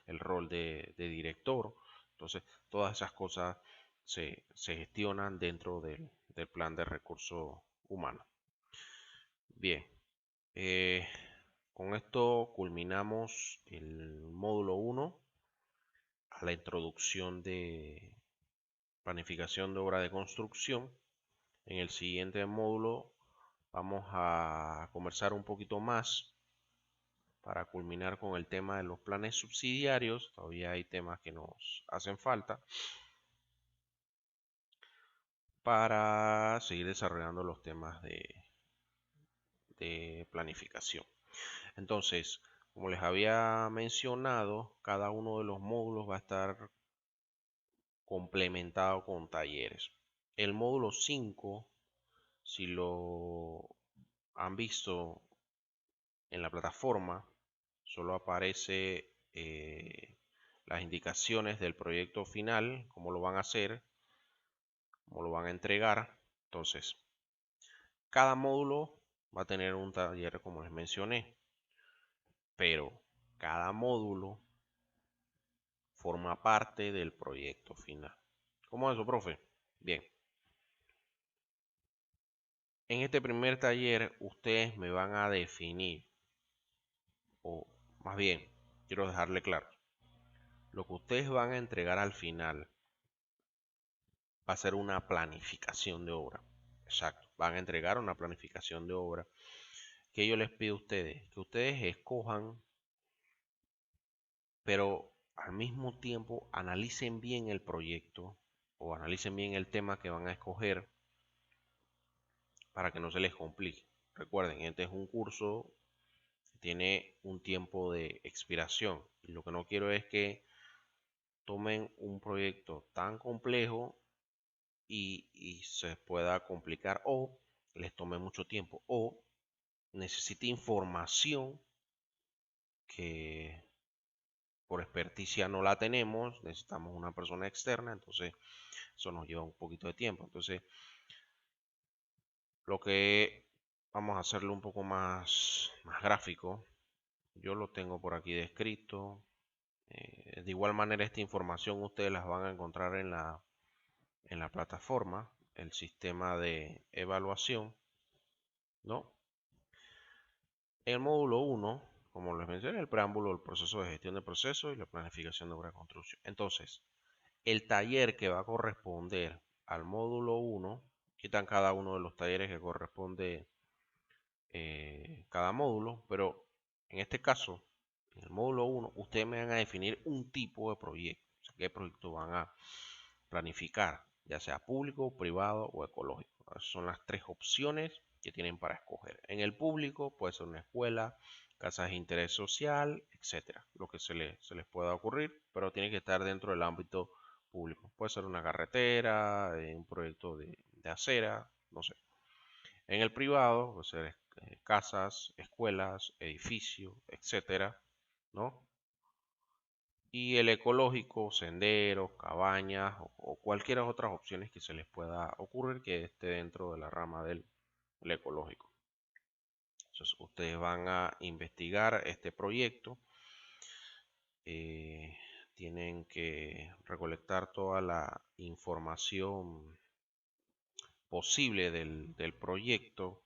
el rol de director. Entonces, todas esas cosas se gestionan dentro del plan de recursos humanos. Bien, eh, con esto culminamos el módulo 1 a la introducción de planificación de obra de construcción. En el siguiente módulo vamos a conversar un poquito más para culminar con el tema de los planes subsidiarios. Todavía hay temas que nos hacen falta para seguir desarrollando los temas de planificación. Entonces, como les había mencionado, cada uno de los módulos va a estar complementado con talleres. El módulo 5, si lo han visto en la plataforma, solo aparece las indicaciones del proyecto final, cómo lo van a hacer, cómo lo van a entregar. Entonces, cada módulo va a tener un taller como les mencioné, pero cada módulo forma parte del proyecto final. ¿Cómo es eso, profe? Bien. En este primer taller ustedes me van a definir, o más bien, quiero dejarle claro, lo que ustedes van a entregar al final va a ser una planificación de obra. Exacto, van a entregar una planificación de obra. Que yo les pido a ustedes, que ustedes escojan, pero al mismo tiempo analicen bien el proyecto o analicen bien el tema que van a escoger para que no se les complique. Recuerden, este es un curso que tiene un tiempo de expiración y lo que no quiero es que tomen un proyecto tan complejo y se pueda complicar o les tome mucho tiempo o necesite información que por experticia no la tenemos, necesitamos una persona externa, entonces eso nos lleva un poquito de tiempo. Entonces, lo que vamos a hacerlo un poco más gráfico, yo lo tengo por aquí descrito. De igual manera, esta información ustedes las van a encontrar en la plataforma, el sistema de evaluación, ¿no? El módulo 1, como les mencioné, el preámbulo, el proceso de gestión de procesos y la planificación de obra de construcción. Entonces, el taller que va a corresponder al módulo 1, quitan cada uno de los talleres que corresponde cada módulo, pero en este caso, en el módulo 1, ustedes me van a definir un tipo de proyecto, o sea, qué proyecto van a planificar, ya sea público, privado o ecológico. Esas son las tres opciones que tienen para escoger. En el público puede ser una escuela, casas de interés social, etcétera, lo que se les pueda ocurrir, pero tiene que estar dentro del ámbito público. Puede ser una carretera, un proyecto de acera, no sé. En el privado puede ser casas, escuelas, edificios, etcétera, ¿no? Y el ecológico, senderos, cabañas o cualquier otras opciones que se les pueda ocurrir que esté dentro de la rama del ecológico. Entonces, ustedes van a investigar este proyecto. eh, Tienen que recolectar toda la información posible del proyecto.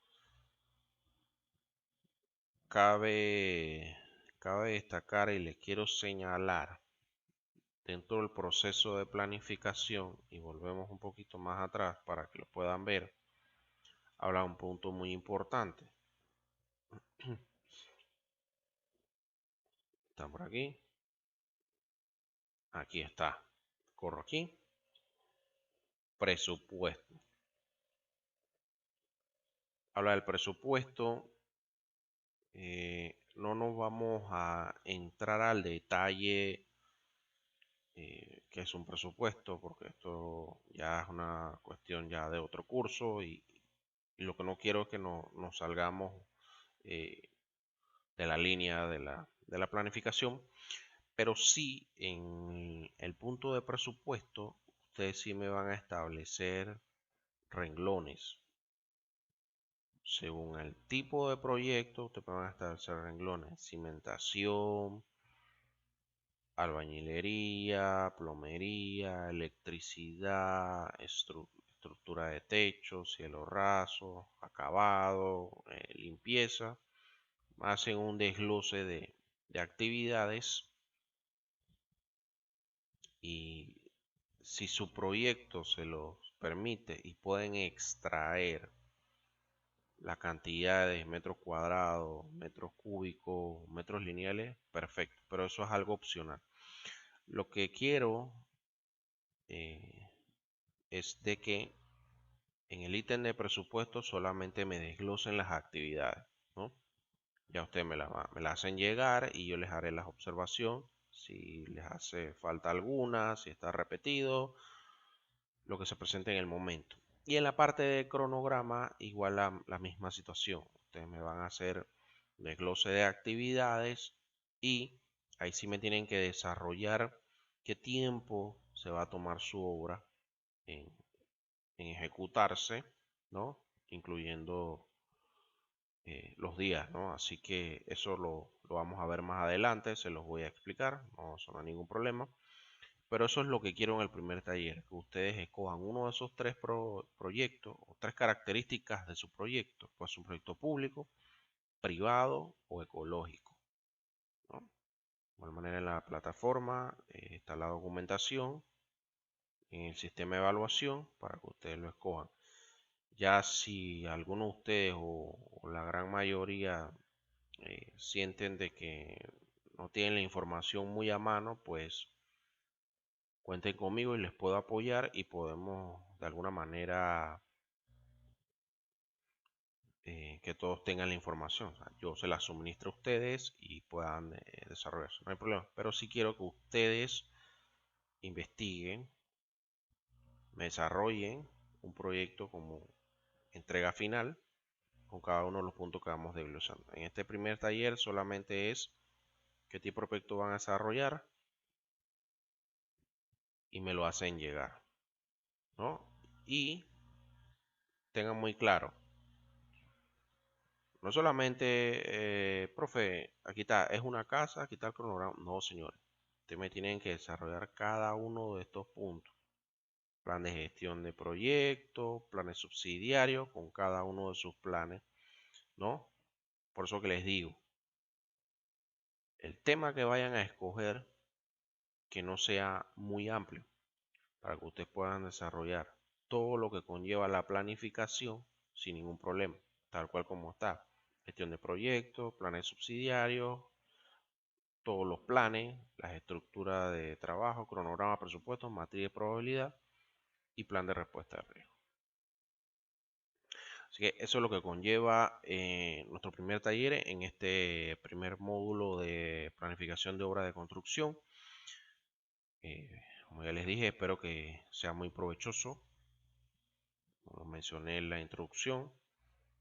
Cabe, cabe destacar y les quiero señalar dentro del proceso de planificación, y volvemos un poquito más atrás para que lo puedan ver, habla un punto muy importante. Están por aquí. Aquí está. Corro aquí. Presupuesto. Habla del presupuesto. No nos vamos a entrar al detalle que es un presupuesto, porque esto ya es una cuestión ya de otro curso y lo que no quiero es que nos salgamos eh, de la línea de la planificación, pero sí en el punto de presupuesto, ustedes sí me van a establecer renglones. Según el tipo de proyecto, ustedes van a establecer renglones: cimentación, albañilería, plomería, electricidad, estructura de techo, cielo raso, acabado, limpieza. Hacen un desglose de actividades y si su proyecto se los permite y pueden extraer la cantidad de metros cuadrados, metros cúbicos, metros lineales, perfecto, pero eso es algo opcional. Lo que quiero eh, es de que en el ítem de presupuesto solamente me desglosen las actividades, ¿no? Ya ustedes me la hacen llegar y yo les haré las observaciones, si les hace falta alguna, si está repetido, lo que se presente en el momento. Y en la parte de cronograma, igual la misma situación. Ustedes me van a hacer desglose de actividades y ahí sí me tienen que desarrollar qué tiempo se va a tomar su obra en, en ejecutarse, ¿no? Incluyendo los días, ¿no? Así que eso lo vamos a ver más adelante, se los voy a explicar, no, eso no hay ningún problema. Pero eso es lo que quiero en el primer taller, que ustedes escojan uno de esos tres proyectos o tres características de su proyecto, pues un proyecto público, privado o ecológico, ¿no? De igual manera en la plataforma está la documentación, en el sistema de evaluación para que ustedes lo escojan. Ya si alguno de ustedes o la gran mayoría sienten de que no tienen la información muy a mano, pues cuenten conmigo y les puedo apoyar y podemos de alguna manera que todos tengan la información. O sea, yo se la suministro a ustedes y puedan desarrollarse. No hay problema. Pero sí quiero que ustedes investiguen, me desarrollen un proyecto como entrega final con cada uno de los puntos que vamos desglosando. En este primer taller solamente es qué tipo de proyecto van a desarrollar y me lo hacen llegar, ¿no? Y tengan muy claro, no solamente, profe, aquí está, es una casa, aquí está el cronograma. No, señores. Ustedes me tienen que desarrollar cada uno de estos puntos. Plan de gestión de proyectos, planes subsidiarios con cada uno de sus planes, ¿no? Por eso que les digo, el tema que vayan a escoger, que no sea muy amplio, para que ustedes puedan desarrollar todo lo que conlleva la planificación sin ningún problema, tal cual como está. gestión de proyectos, planes subsidiarios, todos los planes, las estructuras de trabajo, cronograma, presupuesto, matriz de probabilidad y plan de respuesta de riesgo. Así que eso es lo que conlleva nuestro primer taller en este primer módulo de planificación de obra de construcción. Como ya les dije, espero que sea muy provechoso. Como mencioné en la introducción,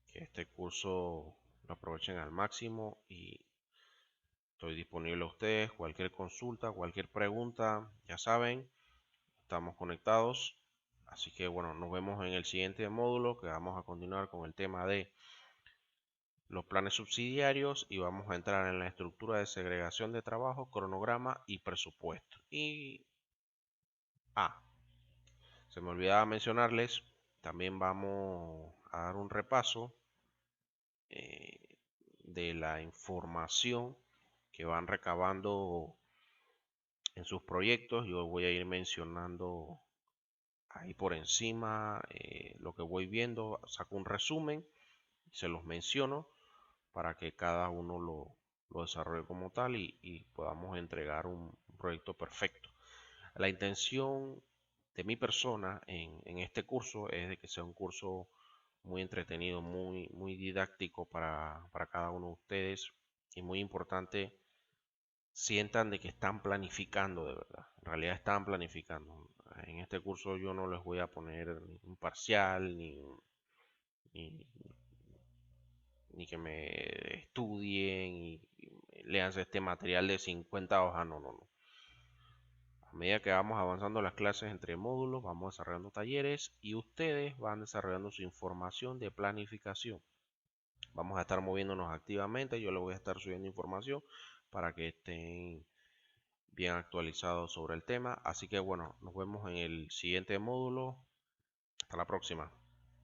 que este curso lo aprovechen al máximo y estoy disponible a ustedes. Cualquier consulta, cualquier pregunta, ya saben, estamos conectados. Así que bueno, nos vemos en el siguiente módulo, que vamos a continuar con el tema de los planes subsidiarios y vamos a entrar en la estructura de segregación de trabajo, cronograma y presupuesto. Y se me olvidaba mencionarles, también vamos a dar un repaso de la información que van recabando en sus proyectos. Yo voy a ir mencionando ahí por encima lo que voy viendo, saco un resumen, se los menciono para que cada uno lo desarrolle como tal y podamos entregar un proyecto perfecto. La intención de mi persona en este curso es de que sea un curso muy entretenido, muy didáctico para cada uno de ustedes y muy importante, sientan de que están planificando de verdad. En realidad están planificando. En este curso yo no les voy a poner un parcial ni, ni que me estudien y lean este material de 50 hojas. No, no, no. A medida que vamos avanzando las clases entre módulos, vamos desarrollando talleres y ustedes van desarrollando su información de planificación. Vamos a estar moviéndonos activamente, yo les voy a estar subiendo información para que estén bien actualizados sobre el tema. Así que bueno, nos vemos en el siguiente módulo. Hasta la próxima.